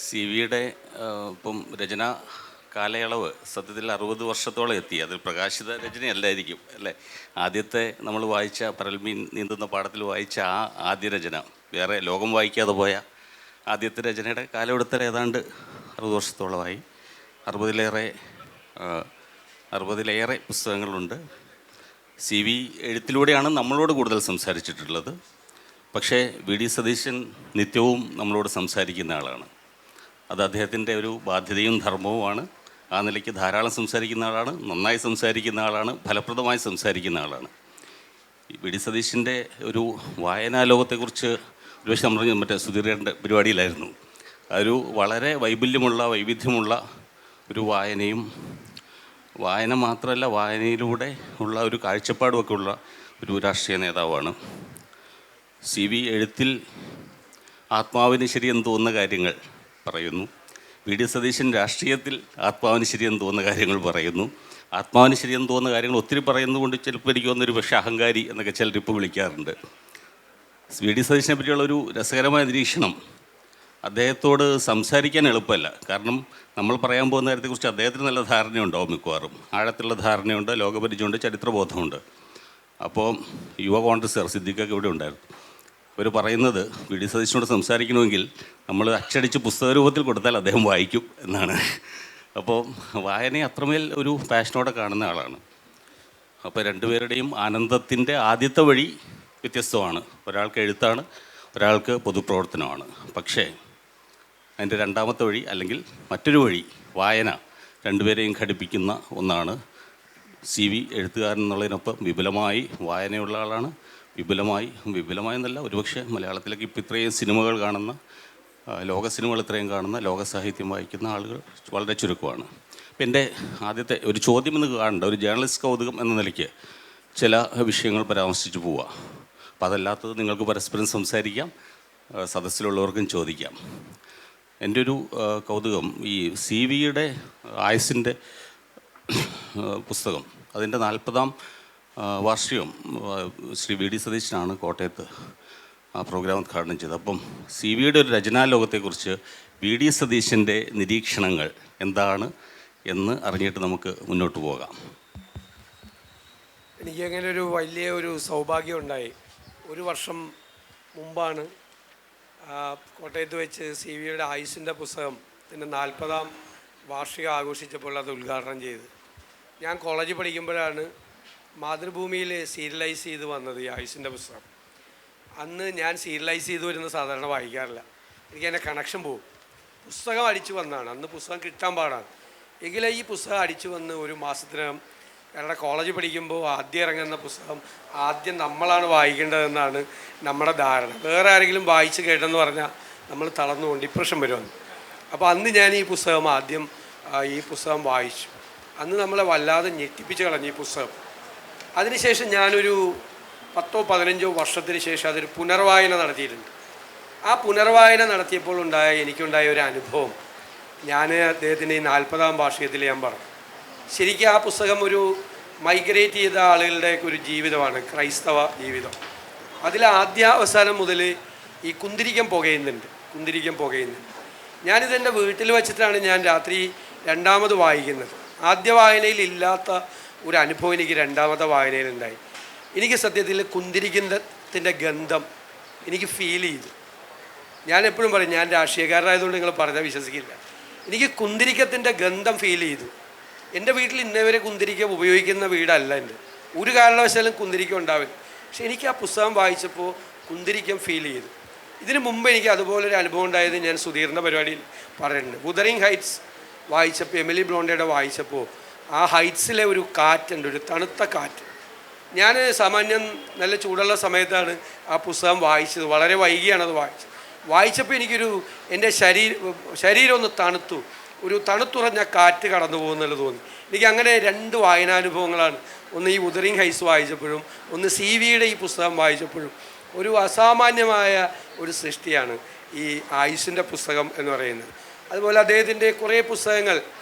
CV-യുടെ ഇപ്പം രചനാ കാലയളവ് സത്യത്തിൽ 60 വർഷത്തോളം എത്തി. അതിൽ പ്രകാശിത രചനയല്ലായിരിക്കും അല്ലേ? ആദ്യത്തെ നമ്മൾ വായിച്ച പരൽമീൻ നീന്തുന്ന പാടത്തിൽ വായിച്ച ആദ്യ രചന, വേറെ ലോകം വായിക്കാതെ പോയ ആദ്യത്തെ രചനയുടെ കാലമെടുത്താൽ ഏതാണ്ട് 60 വർഷത്തോളമായി. 60-ലേറെ പുസ്തകങ്ങളുണ്ട്. CV എഴുത്തിലൂടെയാണ് നമ്മളോട് കൂടുതൽ സംസാരിച്ചിട്ടുള്ളത്. പക്ഷേ VD സതീശൻ നിത്യവും നമ്മളോട് സംസാരിക്കുന്ന ആളാണ്. അത് അദ്ദേഹത്തിൻ്റെ ഒരു ബാധ്യതയും ധർമ്മവുമാണ്. ആ നിലയ്ക്ക് ധാരാളം സംസാരിക്കുന്ന ആളാണ്, നന്നായി സംസാരിക്കുന്ന ആളാണ്, ഫലപ്രദമായി സംസാരിക്കുന്ന ആളാണ്. VD സതീശൻ്റെ ഒരു വായനാ ലോകത്തെക്കുറിച്ച് ഒരുപക്ഷെ നമ്മൾ മറ്റേ സുധീരൻ്റെ പരിപാടിയിലായിരുന്നു. അതൊരു വളരെ വൈവിധ്യമുള്ള ഒരു വായന മാത്രമല്ല, വായനയിലൂടെ ഉള്ള ഒരു കാഴ്ചപ്പാടുമൊക്കെ ഉള്ള ഒരു രാഷ്ട്രീയ നേതാവാണ്. CV എഴുത്തിൽ ആത്മാവിന് ശരിയെന്ന് തോന്നുന്ന കാര്യങ്ങൾ പറയുന്നു. VD സതീശൻ രാഷ്ട്രീയത്തിൽ ആത്മാവിന് ശരിയെന്ന് തോന്നുന്ന കാര്യങ്ങൾ പറയുന്നു. ആത്മാവിന് ശരിയെന്ന് തോന്നുന്ന കാര്യങ്ങൾ ഒത്തിരി പറയുന്നതുകൊണ്ട് ചിലപ്പോൾ എനിക്ക് തോന്നുന്നൊരു പക്ഷേ അഹങ്കാരി എന്നൊക്കെ ചിലരിപ്പോൾ വിളിക്കാറുണ്ട്. VD സതീശനെ പറ്റിയുള്ളൊരു രസകരമായ നിരീക്ഷണം, അദ്ദേഹത്തോട് സംസാരിക്കാൻ എളുപ്പമല്ല. കാരണം നമ്മൾ പറയാൻ പോകുന്ന കാര്യത്തെക്കുറിച്ച് അദ്ദേഹത്തിന് നല്ല ധാരണയുണ്ടാവും, മിക്കവാറും ആഴത്തിലുള്ള ധാരണയുണ്ട്, ലോകപരിചയമുണ്ട്, ചരിത്രബോധമുണ്ട്. അപ്പോൾ യുവ കോൺഗ്രസ്സുകാർ സിദ്ദിഖൊക്കെ ഇവിടെ ഉണ്ടായിരുന്നു. ഇവർ പറയുന്നത് VD സതീശനോട് സംസാരിക്കണമെങ്കിൽ നമ്മൾ അച്ചടിച്ച് പുസ്തക രൂപത്തിൽ കൊടുത്താൽ അദ്ദേഹം വായിക്കും എന്നാണ്. അപ്പോൾ വായനയെ അത്രമേൽ ഒരു പാഷനോടെ കാണുന്ന ആളാണ്. അപ്പോൾ രണ്ടുപേരുടെയും ആനന്ദത്തിൻ്റെ ആദ്യത്തെ വഴി വ്യത്യസ്തമാണ്. ഒരാൾക്ക് എഴുത്താണ്, ഒരാൾക്ക് പൊതുപ്രവർത്തനമാണ്. പക്ഷേ അതിൻ്റെ രണ്ടാമത്തെ വഴി അല്ലെങ്കിൽ മറ്റൊരു വഴി വായന രണ്ടുപേരെയും ഘടിപ്പിക്കുന്ന ഒന്നാണ്. CV എഴുത്തുകാരൻ എന്നുള്ളതിനൊപ്പം വിപുലമായി വായനയുള്ള ആളാണ്. വിപുലമായെന്നല്ല, ഒരുപക്ഷെ മലയാളത്തിലേക്ക് ഇപ്പോൾ ഇത്രയും സിനിമകൾ കാണുന്ന, ലോക സിനിമകൾ ഇത്രയും കാണുന്ന, ലോക സാഹിത്യം വായിക്കുന്ന ആളുകൾ വളരെ ചുരുക്കമാണ്. അപ്പം എൻ്റെ ആദ്യത്തെ ഒരു ചോദ്യം എന്ന് കാണേണ്ട, ഒരു ജേർണലിസ്റ്റ് കൗതുകം എന്ന നിലയ്ക്ക് ചില വിഷയങ്ങൾ പരാമർശിച്ച് പോവുക. അപ്പോൾ അതല്ലാത്തത് നിങ്ങൾക്ക് പരസ്പരം സംസാരിക്കാം, സദസ്സിലുള്ളവർക്കും ചോദിക്കാം. എൻ്റെ ഒരു കൗതുകം, ഈ CV-യുടെ ആയുസിൻ്റെ പുസ്തകം, അതിൻ്റെ 40-ാം വാർഷികം ശ്രീ VD സതീശനാണ് കോട്ടയത്ത് ആ പ്രോഗ്രാം ഉദ്ഘാടനം ചെയ്തത്. അപ്പം CV-യുടെ ഒരു രചനാലോകത്തെക്കുറിച്ച് VD സതീശൻ്റെ നിരീക്ഷണങ്ങൾ എന്താണ് എന്ന് അറിഞ്ഞിട്ട് നമുക്ക് മുന്നോട്ട് പോകാം. എനിക്കങ്ങനെ ഒരു വലിയ സൗഭാഗ്യം ഉണ്ടായി. ഒരു വർഷം മുമ്പാണ് കോട്ടയത്ത് വെച്ച് CV-യുടെ ആയുസിൻ്റെ പുസ്തകം ഇതിൻ്റെ 40-ാം വാർഷികം ആഘോഷിച്ചപ്പോൾ അത് ഉദ്ഘാടനം ചെയ്ത്. ഞാൻ കോളേജിൽ പഠിക്കുമ്പോഴാണ് മാതൃഭൂമിയിൽ സീരിയലൈസ് ചെയ്ത് വന്നത് ഈ ആയുസിൻ്റെ പുസ്തകം. അന്ന് ഞാൻ സീരിയലൈസ് ചെയ്ത് വരുന്ന സാധാരണ വായിക്കാറില്ല, എനിക്ക് അതിൻ്റെ കണക്ഷൻ പോകും. പുസ്തകം അടിച്ചു വന്നതാണ്, അന്ന് പുസ്തകം കിട്ടാൻ പാടാണ്. എങ്കിലും ഈ പുസ്തകം അടിച്ചു വന്ന് ഒരു മാസത്തിനകം, കാരണം കോളേജിൽ പഠിക്കുമ്പോൾ ആദ്യം ഇറങ്ങുന്ന പുസ്തകം ആദ്യം നമ്മളാണ് വായിക്കേണ്ടതെന്നാണ് നമ്മുടെ ധാരണ. വേറെ ആരെങ്കിലും വായിച്ച് കേട്ടെന്ന് പറഞ്ഞാൽ നമ്മൾ തളർന്നുകൊണ്ട് ഡിപ്രഷൻ വരുമെന്ന്. അപ്പോൾ അന്ന് ഞാൻ ഈ പുസ്തകം വായിച്ചു. അന്ന് നമ്മളെ വല്ലാതെ ഞെട്ടിപ്പിച്ച് കളഞ്ഞു ഈ പുസ്തകം. അതിനുശേഷം ഞാനൊരു 10-15 വർഷത്തിന് ശേഷം അതൊരു പുനർവായന നടത്തിയിട്ടുണ്ട്. ആ പുനർവായന നടത്തിയപ്പോൾ എനിക്കുണ്ടായ ഒരു അനുഭവം ഞാൻ അദ്ദേഹത്തിൻ്റെ ഈ 40-ാം വാർഷികത്തിൽ ഞാൻ പറഞ്ഞു. ശരിക്കും ആ പുസ്തകം ഒരു മൈഗ്രേറ്റ് ചെയ്ത ആളുകളുടെ ഒരു ജീവിതമാണ്, ക്രൈസ്തവ ജീവിതം. അതിൽ ആദ്യാവസാനം മുതൽ ഈ കുന്തിരിക്കം പുകയുന്നുണ്ട്. ഞാനിതെൻ്റെ വീട്ടിൽ വച്ചിട്ടാണ് ഞാൻ രാത്രി രണ്ടാമത് വായിക്കുന്നത്. ആദ്യ വായനയിൽ ഇല്ലാത്ത ഒരു അനുഭവം എനിക്ക് രണ്ടാമത്തെ വായനയിലുണ്ടായി. എനിക്ക് സത്യത്തിൽ കുന്തിരിക്കത്തിൻ്റെ ഗന്ധം എനിക്ക് ഫീൽ ചെയ്തു. ഞാൻ എപ്പോഴും പറയും, ഞാൻ രാഷ്ട്രീയക്കാരനായതുകൊണ്ട് നിങ്ങൾ പറഞ്ഞാൽ വിശ്വസിക്കില്ല, എനിക്ക് കുന്തിരിക്കത്തിൻ്റെ ഗന്ധം ഫീൽ ചെയ്തു. എൻ്റെ വീട്ടിൽ ഇന്നേവരെ കുന്തിരിക്കം ഉപയോഗിക്കുന്ന വീടല്ല എൻ്റെ, ഒരു കാരണവശാലും കുന്തിരിക്കം ഉണ്ടാവില്ല. പക്ഷെ എനിക്ക് ആ പുസ്തകം വായിച്ചപ്പോൾ കുന്തിരിക്കം ഫീൽ ചെയ്തു. ഇതിനു മുമ്പ് എനിക്ക് അതുപോലൊരു അനുഭവം ഉണ്ടായത് ഞാൻ സുധീറിൻ്റെ പരിപാടിയിൽ പറയുന്നുണ്ട്. വുദറിങ് ഹൈറ്റ്സ് വായിച്ചപ്പോൾ, എമിലി ബ്ലോണ്ടയുടെ വായിച്ചപ്പോൾ, ആ ഹൈറ്റ്സിലെ ഒരു കാറ്റുണ്ട്, ഒരു തണുത്ത കാറ്റ്. ഞാൻ സാമാന്യം നല്ല ചൂടുള്ള സമയത്താണ് ആ പുസ്തകം വായിച്ചത്, വളരെ വൈകിയാണ് അത് വായിച്ചപ്പോൾ എൻ്റെ ശരീരം ഒന്ന് തണുത്തു, ഒരു തണുത്തുറഞ്ഞ കാറ്റ് കടന്നു പോകുന്നുള്ളത് തോന്നി എനിക്ക്. അങ്ങനെ 2 വായനാനുഭവങ്ങളാണ്. ഒന്ന് ഈ വുദറിങ് ഹൈറ്റ്സ് വായിച്ചപ്പോഴും, ഒന്ന് CV-യുടെ ഈ പുസ്തകം വായിച്ചപ്പോഴും. ഒരു അസാമാന്യമായ ഒരു സൃഷ്ടിയാണ് ഈ ആയുസിൻ്റെ പുസ്തകം എന്ന് പറയുന്നത്. അതുപോലെ അദ്ദേഹത്തിൻ്റെ കുറേ പുസ്തകങ്ങൾ,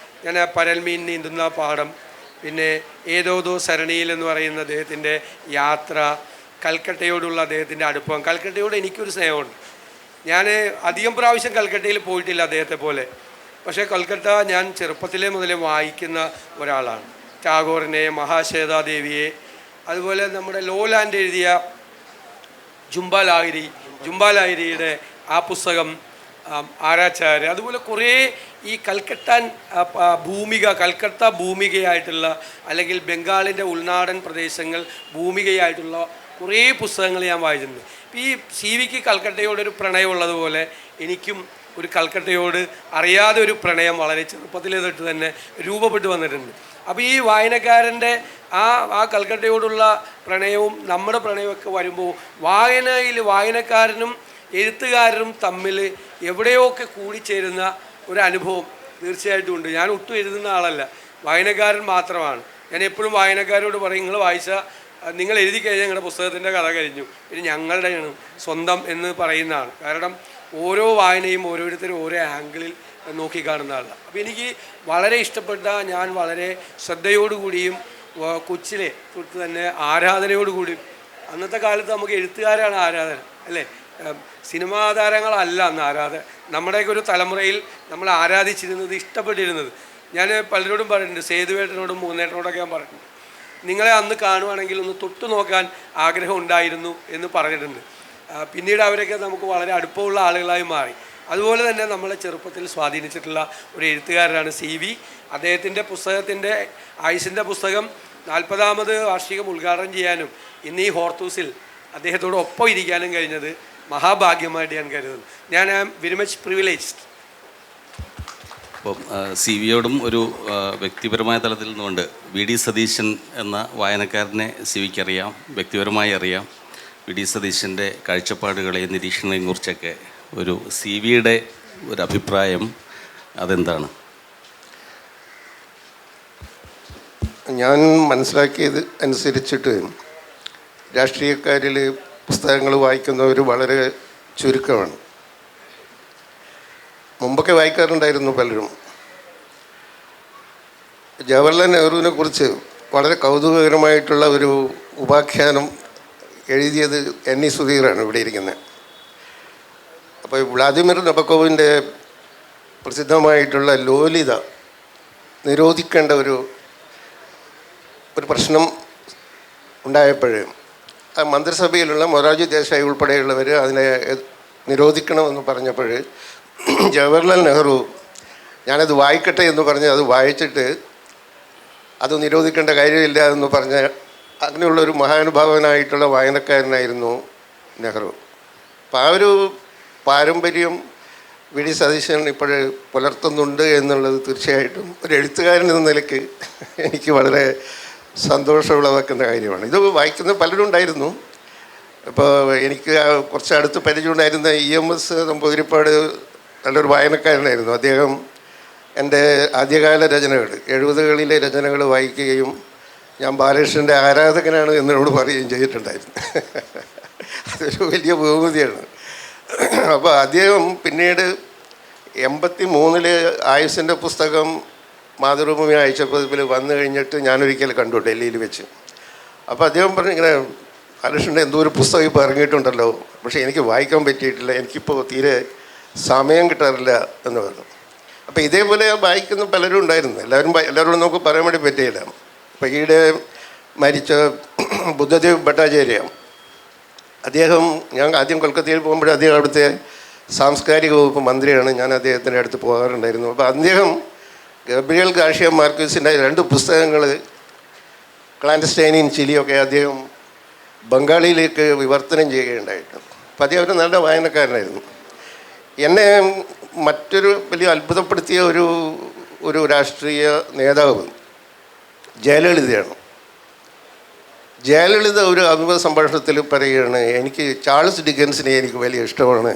ഞാൻ പരൽമീൻ നീന്തുന്ന പാടം, പിന്നെ ഏതോതോ സരണിയിൽ എന്ന് പറയുന്ന അദ്ദേഹത്തിൻ്റെ യാത്ര, കൽക്കട്ടയോടുള്ള അദ്ദേഹത്തിൻ്റെ അടുപ്പം. കൽക്കട്ടയോട് എനിക്കൊരു സ്നേഹമുണ്ട്. ഞാൻ അധികം പ്രാവശ്യം കൽക്കട്ടയിൽ പോയിട്ടില്ല അദ്ദേഹത്തെ പോലെ. പക്ഷേ കൽക്കട്ട ഞാൻ ചെറുപ്പത്തിലേ മുതലേ വായിക്കുന്ന ഒരാളാണ്. ടാഗോറിനെ, മഹാശ്വേതാദേവിയെ, അതുപോലെ നമ്മുടെ ലോലാൻഡ് എഴുതിയ ജുംബാലാഹിരിയുടെ ആ പുസ്തകം, ആരാച്ചാര്, അതുപോലെ കുറേ ഈ കൽക്കട്ട ഭൂമികയായിട്ടുള്ള, അല്ലെങ്കിൽ ബംഗാളിൻ്റെ ഉൾനാടൻ പ്രദേശങ്ങൾ ഭൂമികയായിട്ടുള്ള കുറേ പുസ്തകങ്ങൾ ഞാൻ വായിച്ചിട്ടുണ്ട്. ഈ CV-ക്ക് കൽക്കട്ടയോടൊരു പ്രണയമുള്ളതുപോലെ എനിക്കും ഒരു കൽക്കട്ടയോട് അറിയാതെ ഒരു പ്രണയം വളരെ ചെറുപ്പത്തിലേ തൊട്ട് തന്നെ രൂപപ്പെട്ടു വന്നിട്ടുണ്ട്. അപ്പോൾ ഈ വായനക്കാരൻ്റെ ആ കൽക്കട്ടയോടുള്ള പ്രണയവും നമ്മുടെ പ്രണയമൊക്കെ വരുമ്പോൾ വായനക്കാരനും എഴുത്തുകാരനും തമ്മിൽ എവിടെയൊക്കെ കൂടിച്ചേരുന്ന ഒരു അനുഭവം തീർച്ചയായിട്ടും ഉണ്ട്. ഞാൻ ഒട്ടും എഴുതുന്ന ആളല്ല, വായനക്കാരൻ മാത്രമാണ്. ഞാൻ എപ്പോഴും വായനക്കാരോട് പറയും, നിങ്ങൾ എഴുതി കഴിഞ്ഞാൽ ഞങ്ങളുടെ പുസ്തകത്തിൻ്റെ കഥ കഴിഞ്ഞു, പിന്നെ ഞങ്ങളുടെയാണ് സ്വന്തം എന്ന് പറയുന്നതാണ്. കാരണം ഓരോ വായനയും ഓരോരുത്തരും ഓരോ ആംഗിളിൽ നോക്കിക്കാണുന്ന ആളാണ്. അപ്പോൾ എനിക്ക് വളരെ ഇഷ്ടപ്പെട്ട, ഞാൻ വളരെ ശ്രദ്ധയോടുകൂടിയും കൊച്ചിലെ തൊട്ട് തന്നെ ആരാധനയോടുകൂടിയും, അന്നത്തെ കാലത്ത് നമുക്ക് എഴുത്തുകാരാണ് ആരാധന അല്ലേ, സിനിമാ താരങ്ങളല്ല അന്ന് ആരാധന. നമ്മുടെയൊക്കെ ഒരു തലമുറയിൽ നമ്മൾ ആരാധിച്ചിരുന്നത്, ഇഷ്ടപ്പെട്ടിരുന്നത്, ഞാൻ പലരോടും പറഞ്ഞിട്ടുണ്ട്, സേതുവേട്ടനോടും മൂന്നേട്ടനോടൊക്കെ ഞാൻ പറഞ്ഞിട്ടുണ്ട്, നിങ്ങളെ അന്ന് കാണുവാണെങ്കിൽ ഒന്ന് തൊട്ടു നോക്കാൻ ആഗ്രഹം ഉണ്ടായിരുന്നു എന്ന് പറഞ്ഞിട്ടുണ്ട്. പിന്നീട് അവരൊക്കെ നമുക്ക് വളരെ അടുപ്പമുള്ള ആളുകളായി മാറി. അതുപോലെ തന്നെ നമ്മളെ ചെറുപ്പത്തിൽ സ്വാധീനിച്ചിട്ടുള്ള ഒരു എഴുത്തുകാരനാണ് CV. അദ്ദേഹത്തിൻ്റെ പുസ്തകത്തിൻ്റെ ആയുസിൻ്റെ പുസ്തകം 40ാമത് വാർഷികം ഉദ്ഘാടനം ചെയ്യാനും ഇന്ന് ഈ ഹോർത്തൂസിൽ അദ്ദേഹത്തോട് ഒപ്പം ഇരിക്കാനും കഴിഞ്ഞത് മഹാഭാഗ്യമായിട്ട് ഞാൻ കരുതുന്നു. ഞാൻ വെരി മച്ച് പ്രിവിലേജ്ഡ്. അപ്പം CV-യോടും ഒരു വ്യക്തിപരമായ തലത്തിൽ നിന്നുകൊണ്ട് VD സതീശൻ എന്ന വായനക്കാരനെ CV-ക്ക് അറിയാം, വ്യക്തിപരമായി അറിയാം. VD സതീശൻ്റെ കാഴ്ചപ്പാടുകളെയും നിരീക്ഷണങ്ങളെയും കുറിച്ചൊക്കെ ഒരു CV-യുടെ ഒരു അഭിപ്രായം അതെന്താണ്? ഞാൻ മനസ്സിലാക്കിയത് അനുസരിച്ചിട്ട് രാഷ്ട്രീയക്കാരിൽ പുസ്തകങ്ങൾ വായിക്കുന്നവർ വളരെ ചുരുക്കമാണ്. മുമ്പൊക്കെ വായിക്കാറുണ്ടായിരുന്നു പലരും. ജവഹർലാൽ നെഹ്റുവിനെ കുറിച്ച് വളരെ കൗതുകകരമായിട്ടുള്ള ഒരു ഉപാഖ്യാനം എഴുതിയത് NE സുധീറാണ് ഇവിടെ ഇരിക്കുന്നത്. അപ്പോൾ വ്ളാദിമിർ നബക്കോവിൻ്റെ പ്രസിദ്ധമായിട്ടുള്ള ലോലിത നിരോധിക്കേണ്ട ഒരു പ്രശ്നം ഉണ്ടായപ്പോൾ ആ മന്ത്രിസഭയിലുള്ള മൊറാർജി ദേശായി ഉൾപ്പെടെയുള്ളവർ അതിനെ നിരോധിക്കണമെന്ന് പറഞ്ഞപ്പോൾ ജവഹർലാൽ നെഹ്റു ഞാനത് വായിക്കട്ടെ എന്ന് പറഞ്ഞ് അത് വായിച്ചിട്ട് അത് നിരോധിക്കേണ്ട കാര്യമില്ല എന്ന് പറഞ്ഞ അങ്ങനെയുള്ളൊരു മഹാനുഭാവനായിട്ടുള്ള വായനക്കാരനായിരുന്നു നെഹ്റു. അപ്പം ആ ഒരു പാരമ്പര്യം VD സതീശൻ ഇപ്പോൾ പുലർത്തുന്നുണ്ട് എന്നുള്ളത് തീർച്ചയായിട്ടും ഒരു എഴുത്തുകാരൻ എന്ന നിലയ്ക്ക് എനിക്ക് വളരെ സന്തോഷമുളവാക്കുന്ന കാര്യമാണ്. ഇത് വായിക്കുന്ന പലരും ഉണ്ടായിരുന്നു. ഇപ്പോൾ എനിക്ക് കുറച്ച് അടുത്ത് പരിചയമുണ്ടായിരുന്ന EMS നമ്പൂതിരിപ്പാട് നല്ലൊരു വായനക്കാരനായിരുന്നു. അദ്ദേഹം എൻ്റെ ആദ്യകാല രചനകൾ 70കളിലെ രചനകൾ വായിക്കുകയും ഞാൻ ബാലകൃഷ്ണൻ്റെ ആരാധകനാണ് എന്നോട് പറയുകയും ചെയ്തിട്ടുണ്ടായിരുന്നു. അതൊരു വലിയ ബഹുമതിയാണ്. അപ്പോൾ അദ്ദേഹം പിന്നീട് 83 ആയുസിൻ്റെ പുസ്തകം മാതൃഭൂമി ആഴ്ചപ്പതിപ്പിൽ വന്നു കഴിഞ്ഞിട്ട് ഞാനൊരിക്കൽ കണ്ടു ഡൽഹിയിൽ വെച്ച്. അപ്പോൾ അദ്ദേഹം പറഞ്ഞു, ഇങ്ങനെ ബാലകൃഷ്ണൻ്റെ എന്തോ ഒരു പുസ്തകം ഇപ്പോൾ ഇറങ്ങിയിട്ടുണ്ടല്ലോ, പക്ഷേ എനിക്ക് വായിക്കാൻ പറ്റിയിട്ടില്ല, എനിക്കിപ്പോൾ തീരെ സമയം കിട്ടാറില്ല എന്ന് പറഞ്ഞു. അപ്പോൾ ഇതേപോലെ വായിക്കുന്ന പലരും ഉണ്ടായിരുന്നു. എല്ലാവരോടും നമുക്ക് പറയാൻ വേണ്ടി പറ്റിയില്ല. അപ്പോൾ ഈയിടെ മരിച്ച ബുദ്ധദേവ് ഭട്ടാചാര്യ, അദ്ദേഹം, ഞാൻ ആദ്യം കൊൽക്കത്തയിൽ പോകുമ്പോൾ അദ്ദേഹം അവിടുത്തെ സാംസ്കാരിക വകുപ്പ് മന്ത്രിയാണ്. ഞാൻ അദ്ദേഹത്തിൻ്റെ അടുത്ത് പോകാറുണ്ടായിരുന്നു. അപ്പോൾ അദ്ദേഹം ഗബ്രിയൽ ഗാർഷ്യ മാർക്വസിൻ്റെ 2 പുസ്തകങ്ങൾ ക്ലാൻഡസ്റ്റൈൻ ഇൻ ചിലിയൊക്കെ അദ്ദേഹം ബംഗാളിയിലേക്ക് വിവർത്തനം ചെയ്യുകയുണ്ടായിട്ടുണ്ട്. അപ്പോൾ അദ്ദേഹം ഒരു നല്ല വായനക്കാരനായിരുന്നു. എന്നെ മറ്റൊരു വലിയ അത്ഭുതപ്പെടുത്തിയ ഒരു രാഷ്ട്രീയ നേതാവ് ജയലളിതയാണ്. ജയലളിത ഒരു അഭിമുഖ സംഭാഷണത്തിൽ പറയുകയാണ്, എനിക്ക് ചാൾസ് ഡിക്കൻസിനെ എനിക്ക് വലിയ ഇഷ്ടമാണ്,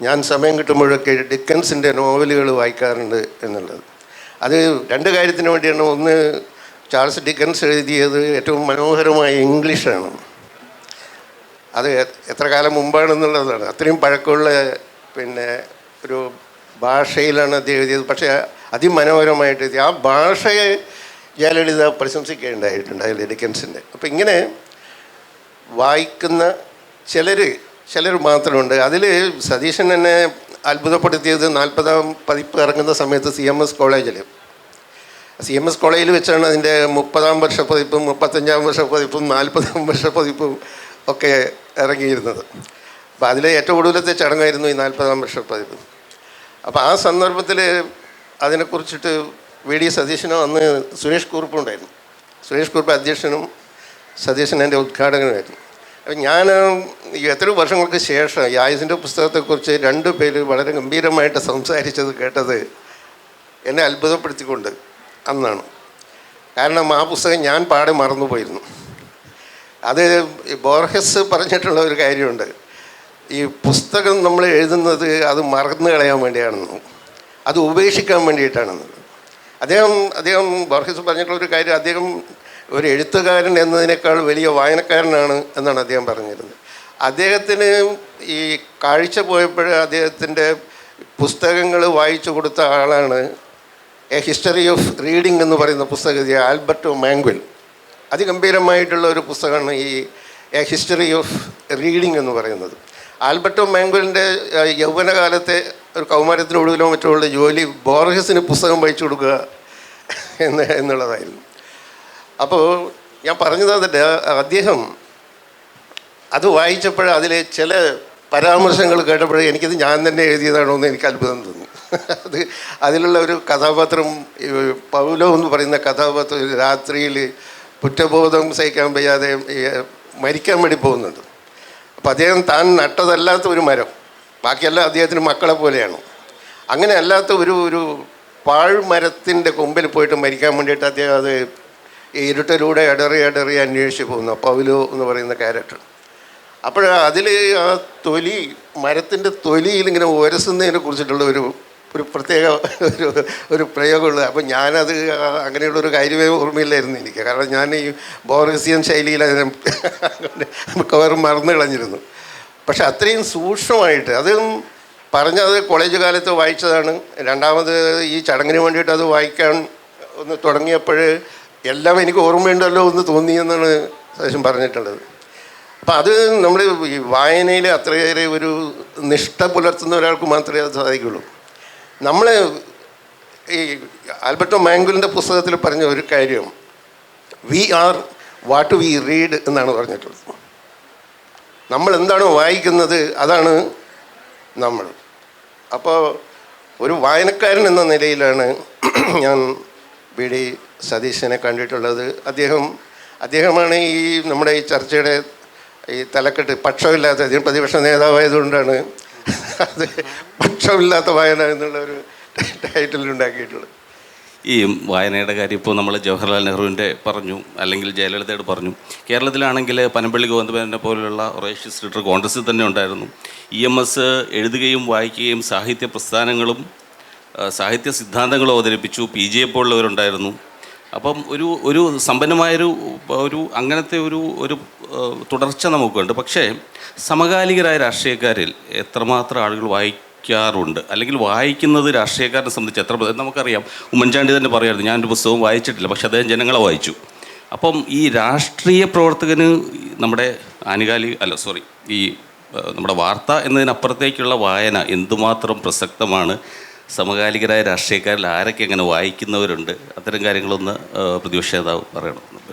ഞാൻ സമയം കിട്ടുമ്പോഴൊക്കെ ഡിക്കൻസിൻ്റെ നോവലുകൾ വായിക്കാറുണ്ട് എന്നുള്ളത്. അത് 2 കാര്യത്തിന് വേണ്ടിയാണ്. ഒന്ന്, ചാൾസ് ഡിക്കൻസ് എഴുതിയത് ഏറ്റവും മനോഹരമായ ഇംഗ്ലീഷാണ്. അത് എത്ര കാലം മുമ്പാണെന്നുള്ളതാണ്. അത്രയും പഴക്കമുള്ള ഒരു ഭാഷയിലാണ് അദ്ദേഹം എഴുതിയത്. പക്ഷേ അതിമനോഹരമായിട്ട് എഴുതി. ആ ഭാഷയെ ജയലളിത പ്രശംസിക്കുകയുണ്ടായിട്ടുണ്ട് അതിൽ ഡിക്കൻസിൻ്റെ. അപ്പം ഇങ്ങനെ വായിക്കുന്ന ചിലർ മാത്രമുണ്ട്. അതിൽ സതീശൻ എന്നെ അത്ഭുതപ്പെടുത്തിയത് 40-ാം പതിപ്പ് ഇറങ്ങുന്ന സമയത്ത് CMS കോളേജിൽ വെച്ചാണ് അതിൻ്റെ 30-ാം വർഷ പതിപ്പും 35-ാം വർഷ പതിപ്പും 40-ാം വർഷ പതിപ്പും ഒക്കെ ഇറങ്ങിയിരുന്നത്. അപ്പോൾ അതിലെ ഏറ്റവും കൂടുതലത്തെ ചടങ്ങായിരുന്നു ഈ 40-ാം വർഷ പതിപ്പ്. അപ്പോൾ ആ സന്ദർഭത്തിൽ അതിനെക്കുറിച്ചിട്ട് VD സതീശനും അന്ന് സുരേഷ് കുറുപ്പും ഉണ്ടായിരുന്നു. സുരേഷ് കുറുപ്പ് അധ്യക്ഷനും സതീശൻ എൻ്റെ ഉദ്ഘാടകനുമായിരുന്നു. അപ്പം ഞാൻ എത്രയോ വർഷങ്ങൾക്ക് ശേഷം ഈ ആയുസിൻ്റെ പുസ്തകത്തെക്കുറിച്ച് 2 പേര് വളരെ ഗംഭീരമായിട്ട് സംസാരിച്ചത് കേട്ടത് എന്നെ അത്ഭുതപ്പെടുത്തിക്കൊണ്ട് അന്നാണ്. കാരണം ആ പുസ്തകം ഞാൻ പാടെ മറന്നുപോയിരുന്നു. അത് ബോർഹെസ് പറഞ്ഞിട്ടുള്ള ഒരു കാര്യമുണ്ട്, ഈ പുസ്തകം നമ്മൾ എഴുതുന്നത് അത് മറന്നു കളയാൻ വേണ്ടിയാണെന്നും അത് ഉപേക്ഷിക്കാൻ വേണ്ടിയിട്ടാണെന്നുള്ളത്. അദ്ദേഹം ബോർഹെസ് പറഞ്ഞിട്ടുള്ളൊരു കാര്യം, അദ്ദേഹം ഒരു എഴുത്തുകാരൻ എന്നതിനേക്കാൾ വലിയ വായനക്കാരനാണ് എന്നാണ് അദ്ദേഹം പറഞ്ഞിരുന്നത്. അദ്ദേഹത്തിന് ഈ കാഴ്ച പോയപ്പോൾ അദ്ദേഹത്തിൻ്റെ പുസ്തകങ്ങൾ വായിച്ചു കൊടുത്ത ആളാണ് എ ഹിസ്റ്ററി ഓഫ് റീഡിംഗ് എന്ന് പറയുന്ന പുസ്തകം ആൽബർട്ടോ മാംഗ്വൽ. അതിഗംഭീരമായിട്ടുള്ള ഒരു പുസ്തകമാണ് ഈ എ ഹിസ്റ്ററി ഓഫ് റീഡിംഗ് എന്ന് പറയുന്നത്. ആൽബർട്ടോ മാംഗ്വലിൻ്റെ യൗവനകാലത്തെ ഒരു കൗമാരത്തിനൊടുവിലോ മറ്റോ ഉള്ള ജോലി ബോർഹെസിന് പുസ്തകം വായിച്ചു കൊടുക്കുക എന്നുള്ളതായിരുന്നു. അപ്പോൾ ഞാൻ പറഞ്ഞത് അദ്ദേഹം അത് വായിച്ചപ്പോൾ അതിലെ ചില പരാമർശങ്ങൾ കേട്ടപ്പോഴേ എനിക്കത് ഞാൻ തന്നെ എഴുതിയതാണോ എന്ന് എനിക്ക് അത്ഭുതം തോന്നി. അതിലുള്ള ഒരു കഥാപാത്രം, പൗലോ എന്ന് പറയുന്ന കഥാപാത്രം രാത്രിയിൽ കുറ്റബോധം സഹിക്കാൻ വയ്യാതെ മരിക്കാൻ വേണ്ടി പോകുന്നുണ്ട്. അപ്പോൾ അദ്ദേഹം താൻ നട്ടതല്ലാത്ത ഒരു മരം, ബാക്കിയെല്ലാം അദ്ദേഹത്തിന് മക്കളെ പോലെയാണ്, അങ്ങനെ അല്ലാത്ത ഒരു പാഴ്മരത്തിൻ്റെ കൊമ്പിൽ പോയിട്ട് മരിക്കാൻ വേണ്ടിയിട്ട് അദ്ദേഹം അത് ഇരുട്ടിലൂടെ ഇടറി അന്വേഷിച്ച് പോകുന്നു പൗലോ എന്ന് പറയുന്ന ക്യാരക്ടർ. അപ്പോൾ അതിൽ ആ തൊലി, മരത്തിൻ്റെ തൊലിയിൽ ഇങ്ങനെ ഉരസുന്നതിനെ കുറിച്ചിട്ടുള്ള ഒരു പ്രത്യേക ഒരു പ്രയോഗമുള്ളത്. അപ്പോൾ ഞാനത് അങ്ങനെയുള്ളൊരു കാര്യമേ ഓർമ്മയില്ലായിരുന്നു എനിക്ക്. കാരണം ഞാൻ ഈ ബോർഹെസിയൻ ശൈലിയിൽ അതിനെ മിക്കവാറും മറന്നു കളഞ്ഞിരുന്നു. പക്ഷെ അത്രയും സൂക്ഷ്മമായിട്ട് അതും പറഞ്ഞത് കോളേജ് കാലത്ത് വായിച്ചതാണ്. രണ്ടാമത് ഈ ചടങ്ങിന് വേണ്ടിയിട്ട് അത് വായിക്കാൻ ഒന്ന് തുടങ്ങിയപ്പോൾ എല്ലാം എനിക്ക് ഓർമ്മയുണ്ടല്ലോ എന്ന് തോന്നിയെന്നാണ് സതീശൻ പറഞ്ഞിട്ടുള്ളത്. അപ്പം അത് നമ്മൾ ഈ വായനയിൽ അത്രയേറെ ഒരു നിഷ്ഠ പുലർത്തുന്ന ഒരാൾക്ക് മാത്രമേ അത് സാധിക്കുള്ളൂ. നമ്മൾ ഈ ആൽബർട്ടോ മാംഗ്വലിൻ്റെ പുസ്തകത്തിൽ പറഞ്ഞ ഒരു കാര്യം, we are what we read എന്നാണ് പറഞ്ഞിട്ടുള്ളത്. നമ്മൾ എന്താണോ വായിക്കുന്നത് അതാണ് നമ്മൾ. അപ്പോൾ ഒരു വായനക്കാരൻ എന്ന നിലയിലാണ് ഞാൻ VD സതീശനെ കണ്ടിട്ടുള്ളത്. അദ്ദേഹമാണ് ഈ നമ്മുടെ ഈ ചർച്ചയുടെ ഈ തലക്കെട്ട് പക്ഷമില്ലാത്ത, ഇതിന് പ്രതിപക്ഷ നേതാവായതുകൊണ്ടാണ് അത് പക്ഷമില്ലാത്ത വായന എന്നുള്ള ഒരു ടൈറ്റിൽ ഉണ്ടാക്കിയിട്ടുള്ളത്. ഈ വായനയുടെ കാര്യം ഇപ്പോൾ നമ്മൾ ജവഹർലാൽ നെഹ്റുവിൻ്റെ പറഞ്ഞു, അല്ലെങ്കിൽ ജയലളിതയുടെ പറഞ്ഞു. കേരളത്തിലാണെങ്കിൽ പനമ്പള്ളി ഗോവിന്ദനെ പോലുള്ള റേഷ്യസ് ലീഡർ കോൺഗ്രസ്സിൽ തന്നെ ഉണ്ടായിരുന്നു. EMS എഴുതുകയും വായിക്കുകയും സാഹിത്യ പ്രസ്ഥാനങ്ങളും സാഹിത്യ സിദ്ധാന്തങ്ങളും അവതരിപ്പിച്ചു. PG പോലുള്ളവരുണ്ടായിരുന്നു. അപ്പം ഒരു സമ്പന്നമായൊരു അങ്ങനത്തെ ഒരു തുടർച്ച നമുക്കുണ്ട്. പക്ഷേ സമകാലികരായ രാഷ്ട്രീയക്കാരിൽ എത്രമാത്രം ആളുകൾ വായിക്കാറുണ്ട്, അല്ലെങ്കിൽ വായിക്കുന്നത് രാഷ്ട്രീയക്കാരനെ സംബന്ധിച്ച് എത്ര, നമുക്കറിയാം. ഉമ്മൻചാണ്ടി തന്നെ പറയായിരുന്നു, ഞാനൊരു പുസ്തകവും വായിച്ചിട്ടില്ല, പക്ഷെ അദ്ദേഹം ജനങ്ങളെ വായിച്ചു. അപ്പം ഈ രാഷ്ട്രീയ പ്രവർത്തകന് നമ്മുടെ നമ്മുടെ വാർത്ത എന്നതിനപ്പുറത്തേക്കുള്ള വായന എന്തുമാത്രം പ്രസക്തമാണ്, സമകാലികരായ രാഷ്ട്രീയക്കാരിൽ ആരൊക്കെ എങ്ങനെ വായിക്കുന്നവരുണ്ട്, അത്തരം കാര്യങ്ങളൊന്ന് പ്രതിപക്ഷ നേതാവ് പറയണം.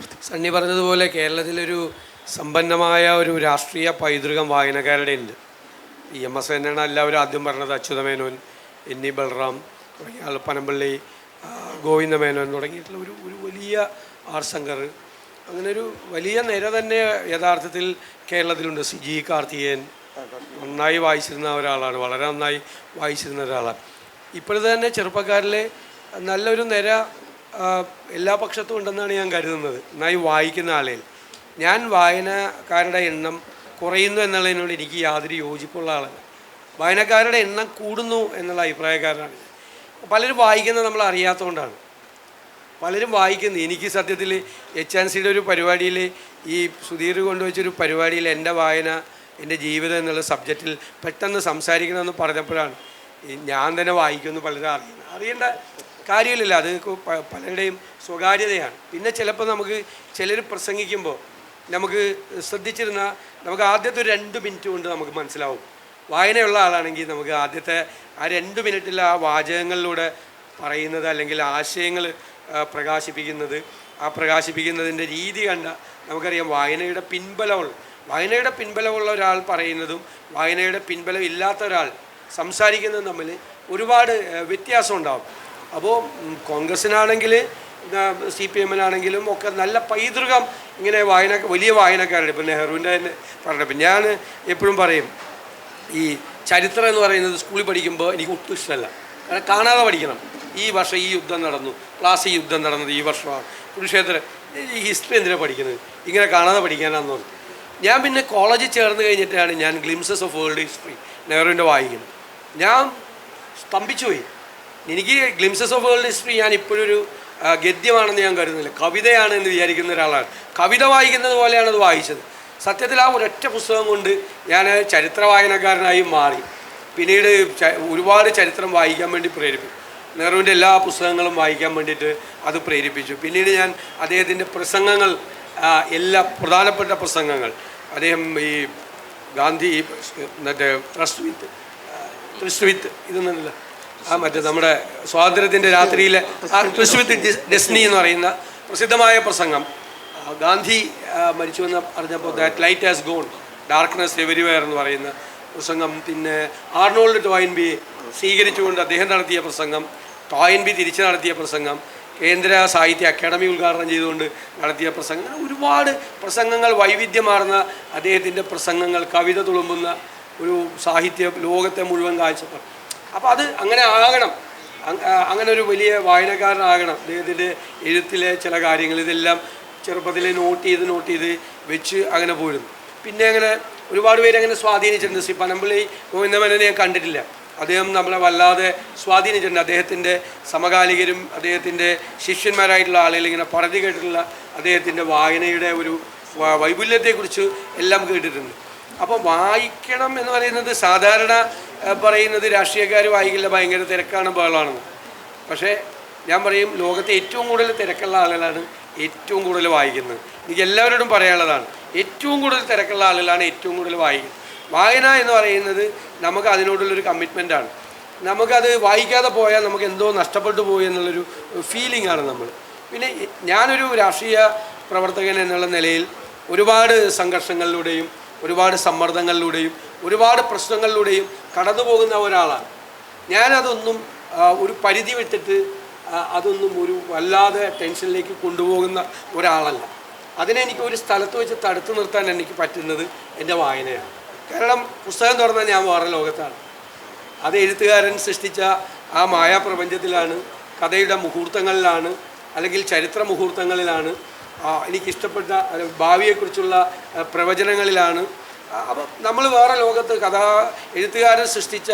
സണ്ണി പറഞ്ഞതുപോലെ കേരളത്തിലൊരു സമ്പന്നമായ ഒരു രാഷ്ട്രീയ പൈതൃകം വായനക്കാരുടെ ഉണ്ട്. EMS തന്നെയാണ് എല്ലാവരും ആദ്യം പറഞ്ഞത്. അച്യുതമേനോൻ, NE ബൽറാം തുടങ്ങിയ പനമ്പള്ളി ഗോവിന്ദമേനോൻ തുടങ്ങിയിട്ടുള്ള ഒരു വലിയ R ശങ്കർ, അങ്ങനെ ഒരു വലിയ നിര തന്നെ യഥാർത്ഥത്തിൽ കേരളത്തിലുണ്ട്. CG കാർത്തികേയൻ നന്നായി വായിച്ചിരുന്ന ഒരാളാണ്, വളരെ നന്നായി വായിച്ചിരുന്ന ഒരാളാണ്. ഇപ്പോഴത്തെ തന്നെ ചെറുപ്പക്കാരിലെ നല്ലൊരു നിര എല്ലാ പക്ഷത്തും ഉണ്ടെന്നാണ് ഞാൻ കരുതുന്നത്, നന്നായി വായിക്കുന്ന ആളുകൾ. ഞാൻ വായനക്കാരുടെ എണ്ണം കുറയുന്നു എന്നുള്ളതിനോട് എനിക്ക് യാതൊരു യോജിപ്പുള്ള ആളല്ല. വായനക്കാരുടെ എണ്ണം കൂടുന്നു എന്നുള്ള അഭിപ്രായക്കാരനാണ്. പലരും വായിക്കുന്നത് നമ്മൾ അറിയാത്തതുകൊണ്ടാണ്. പലരും വായിക്കുന്നത്, എനിക്ക് സത്യത്തിൽ HNCയുടെ ഒരു പരിപാടിയിൽ, ഈ സുധീർ കൊണ്ടുവച്ചൊരു പരിപാടിയിൽ എൻ്റെ വായന എൻ്റെ ജീവിതം എന്നുള്ള സബ്ജക്റ്റിൽ പെട്ടെന്ന് സംസാരിക്കണമെന്ന് പറഞ്ഞപ്പോഴാണ് ഞാൻ തന്നെ വായിക്കുമെന്ന് പലരും അറിയേണ്ട കാര്യമില്ലല്ലോ. അത് പലരുടെയും സ്വകാര്യതയാണ്. പിന്നെ ചിലപ്പോൾ നമുക്ക് ചിലർ പ്രസംഗിക്കുമ്പോൾ നമുക്ക് ശ്രദ്ധിച്ചിരുന്ന നമുക്ക് ആദ്യത്തെ ഒരു 2 മിനിറ്റ് കൊണ്ട് നമുക്ക് മനസ്സിലാവും. വായനയുള്ള ആളാണെങ്കിൽ നമുക്ക് ആദ്യത്തെ ആ 2 മിനിറ്റിൽ ആ വാചകങ്ങളിലൂടെ പറയുന്നത് അല്ലെങ്കിൽ ആശയങ്ങൾ പ്രകാശിപ്പിക്കുന്നത്, ആ പ്രകാശിപ്പിക്കുന്നതിൻ്റെ രീതി കണ്ട നമുക്കറിയാം വായനയുടെ പിൻബലമുള്ള ഒരാൾ പറയുന്നതും വായനയുടെ പിൻബലം ഇല്ലാത്ത ഒരാൾ സംസാരിക്കുന്നതും തമ്മിൽ ഒരുപാട് വ്യത്യാസം ഉണ്ടാകും. അപ്പോൾ കോൺഗ്രസ്സിനാണെങ്കിൽ CPM-നാണെങ്കിലും ഒക്കെ നല്ല പൈതൃകം ഇങ്ങനെ വലിയ വായനക്കാരുണ്ട്. ഇപ്പം നെഹ്റുവിൻ്റെ തന്നെ പറഞ്ഞപ്പോൾ ഞാൻ എപ്പോഴും പറയും, ഈ ചരിത്രം എന്ന് പറയുന്നത് സ്കൂളിൽ പഠിക്കുമ്പോൾ എനിക്ക് ഒട്ടും ഇഷ്ടമല്ല. കാരണം കാണാതെ പഠിക്കണം. ഈ വർഷം ഈ യുദ്ധം നടന്നു, ഈ യുദ്ധം നടന്നത് ഈ വർഷമാണ്, കുരുക്ഷേത്രം, ഈ ഹിസ്റ്ററി എന്തിനാണ് പഠിക്കുന്നത്, ഇങ്ങനെ കാണാതെ പഠിക്കാനാണെന്ന് പറഞ്ഞു. ഞാൻ പിന്നെ കോളേജിൽ ചേർന്ന് കഴിഞ്ഞിട്ടാണ് ഞാൻ ഗ്ലിംസസ് ഓഫ് വേൾഡ് ഹിസ്റ്ററി നെഹ്റുവിൻ്റെ വായിക്കുന്നത്. ഞാൻ സ്തംഭിച്ചു പോയി. എനിക്ക് ഗ്ലിംസസ് ഓഫ് വേൾഡ് ഹിസ്റ്ററി ഞാൻ ഇപ്പോഴൊരു ഗദ്യമാണെന്ന് ഞാൻ കരുതുന്നില്ല, കവിതയാണ് എന്ന് വിചാരിക്കുന്ന ഒരാളാണ്. കവിത വായിക്കുന്നത് പോലെയാണ് അത് വായിച്ചത്. സത്യത്തിൽ ആ ഒരൊറ്റ പുസ്തകം കൊണ്ട് ഞാൻ ചരിത്ര വായനക്കാരനായി മാറി. പിന്നീട് ഒരുപാട് ചരിത്രം വായിക്കാൻ വേണ്ടി പ്രേരിപ്പിച്ചു. നെഹ്റുവിൻ്റെ എല്ലാ പുസ്തകങ്ങളും വായിക്കാൻ വേണ്ടിയിട്ട് അത് പ്രേരിപ്പിച്ചു. പിന്നീട് ഞാൻ അദ്ദേഹത്തിൻ്റെ പ്രസംഗങ്ങൾ, എല്ലാ പ്രധാനപ്പെട്ട പ്രസംഗങ്ങൾ, അദ്ദേഹം ഈ ഗാന്ധി മറ്റേ ട്രസ്റ്റ് വിത്ത് ഇതൊന്നുമില്ല, മറ്റേ നമ്മുടെ സ്വാതന്ത്ര്യത്തിൻ്റെ രാത്രിയിലെ ട്രസ്റ്റ് വിത്ത് ഡെസ്റ്റിനി എന്ന് പറയുന്ന പ്രസിദ്ധമായ പ്രസംഗം, ഗാന്ധി മരിച്ചുവെന്ന് അറിഞ്ഞപ്പോൾ that light has gone, darkness everywhere എന്ന് പറയുന്ന പ്രസംഗം, പിന്നെ ആർണോൾഡ് ടോയിൻബി സ്വീകരിച്ചുകൊണ്ട് അദ്ദേഹം നടത്തിയ പ്രസംഗം, ടോയിൻബി തിരിച്ചു നടത്തിയ പ്രസംഗം, കേന്ദ്ര സാഹിത്യ അക്കാദമി ഉദ്ഘാടനം ചെയ്തുകൊണ്ട് നടത്തിയ പ്രസംഗങ്ങൾ, ഒരുപാട് പ്രസംഗങ്ങൾ, വൈവിധ്യമാർന്ന അദ്ദേഹത്തിൻ്റെ പ്രസംഗങ്ങൾ, കവിത തുളുമ്പുന്ന ഒരു സാഹിത്യ ലോകത്തെ മുഴുവൻ കാഴ്ചപ്പാട്. അപ്പോൾ അത് അങ്ങനെ ആകണം, അങ്ങനെ ഒരു വലിയ വായനക്കാരനാകണം. അദ്ദേഹത്തിൻ്റെ എഴുത്തിലെ ചില കാര്യങ്ങൾ ഇതെല്ലാം ചെറുപ്പത്തിൽ നോട്ട് ചെയ്ത് വെച്ച് അങ്ങനെ പോയിരുന്നു. പിന്നെ അങ്ങനെ ഒരുപാട് പേര് അങ്ങനെ സ്വാധീനിച്ചിട്ടുണ്ട്. ശ്രീ പനമ്പള്ളി ഗോവിന്ദമേനോനെ ഞാൻ കണ്ടിട്ടില്ല, അദ്ദേഹം നമ്മളെ വല്ലാതെ സ്വാധീനിച്ചിട്ടുണ്ട്. അദ്ദേഹത്തിൻ്റെ സമകാലികരും അദ്ദേഹത്തിൻ്റെ ശിഷ്യന്മാരായിട്ടുള്ള ആളുകൾ ഇങ്ങനെ പറഞ്ഞു കേട്ടിട്ടുള്ള അദ്ദേഹത്തിൻ്റെ വായനയുടെ ഒരു വൈപുല്യത്തെക്കുറിച്ച് എല്ലാം കേട്ടിട്ടുണ്ട്. അപ്പോൾ വായിക്കണം എന്ന് പറയുന്നത് സാധാരണ പറയുന്നത് രാഷ്ട്രീയക്കാർ വായിക്കില്ല, ഭയങ്കര തിരക്കാണ്, ബഹളമാണെന്ന്. പക്ഷേ ഞാൻ പറയും, ലോകത്തെ ഏറ്റവും കൂടുതൽ തിരക്കുള്ള ആളുകളാണ് ഏറ്റവും കൂടുതൽ വായിക്കുന്നത്. എനിക്ക് എല്ലാവരോടും പറയാനുള്ളതാണ്, ഏറ്റവും കൂടുതൽ തിരക്കുള്ള ആളുകളാണ് ഏറ്റവും കൂടുതൽ വായിക്കുന്നത്. വായന എന്ന് പറയുന്നത് നമുക്ക് അതിനോടുള്ളൊരു കമ്മിറ്റ്മെൻറ്റാണ്. നമുക്കത് വായിക്കാതെ പോയാൽ നമുക്ക് എന്തോ നഷ്ടപ്പെട്ടു പോയി എന്നുള്ളൊരു ഫീലിംഗാണ് നമ്മൾ. പിന്നെ ഞാനൊരു രാഷ്ട്രീയ പ്രവർത്തകൻ എന്നുള്ള നിലയിൽ ഒരുപാട് സംഘർഷങ്ങളിലൂടെയും ഒരുപാട് സമ്മർദ്ദങ്ങളിലൂടെയും ഒരുപാട് പ്രശ്നങ്ങളിലൂടെയും കടന്നു പോകുന്ന ഒരാളാണ്. ഞാനതൊന്നും ഒരു പരിധി വിട്ടിട്ട് അതൊന്നും ഒരു വല്ലാതെ ടെൻഷനിലേക്ക് കൊണ്ടുപോകുന്ന ഒരാളല്ല. അതിനെനിക്ക് ഒരു സ്ഥലത്ത് വെച്ച് തടുത്തു നിർത്താൻ എനിക്ക് പറ്റുന്നത് എൻ്റെ വായനയാണ്. കാരണം പുസ്തകം തുറന്നാൽ ഞാൻ വേറെ ലോകത്താണ്. അത് എഴുത്തുകാരൻ സൃഷ്ടിച്ച ആ മായാപ്രപഞ്ചത്തിലാണ്, കഥയുടെ മുഹൂർത്തങ്ങളിലാണ്, അല്ലെങ്കിൽ ചരിത്ര മുഹൂർത്തങ്ങളിലാണ്, എനിക്കിഷ്ടപ്പെട്ട ഭാവിയെക്കുറിച്ചുള്ള പ്രവചനങ്ങളിലാണ്. അപ്പം നമ്മൾ വേറെ ലോകത്ത് എഴുത്തുകാരൻ സൃഷ്ടിച്ച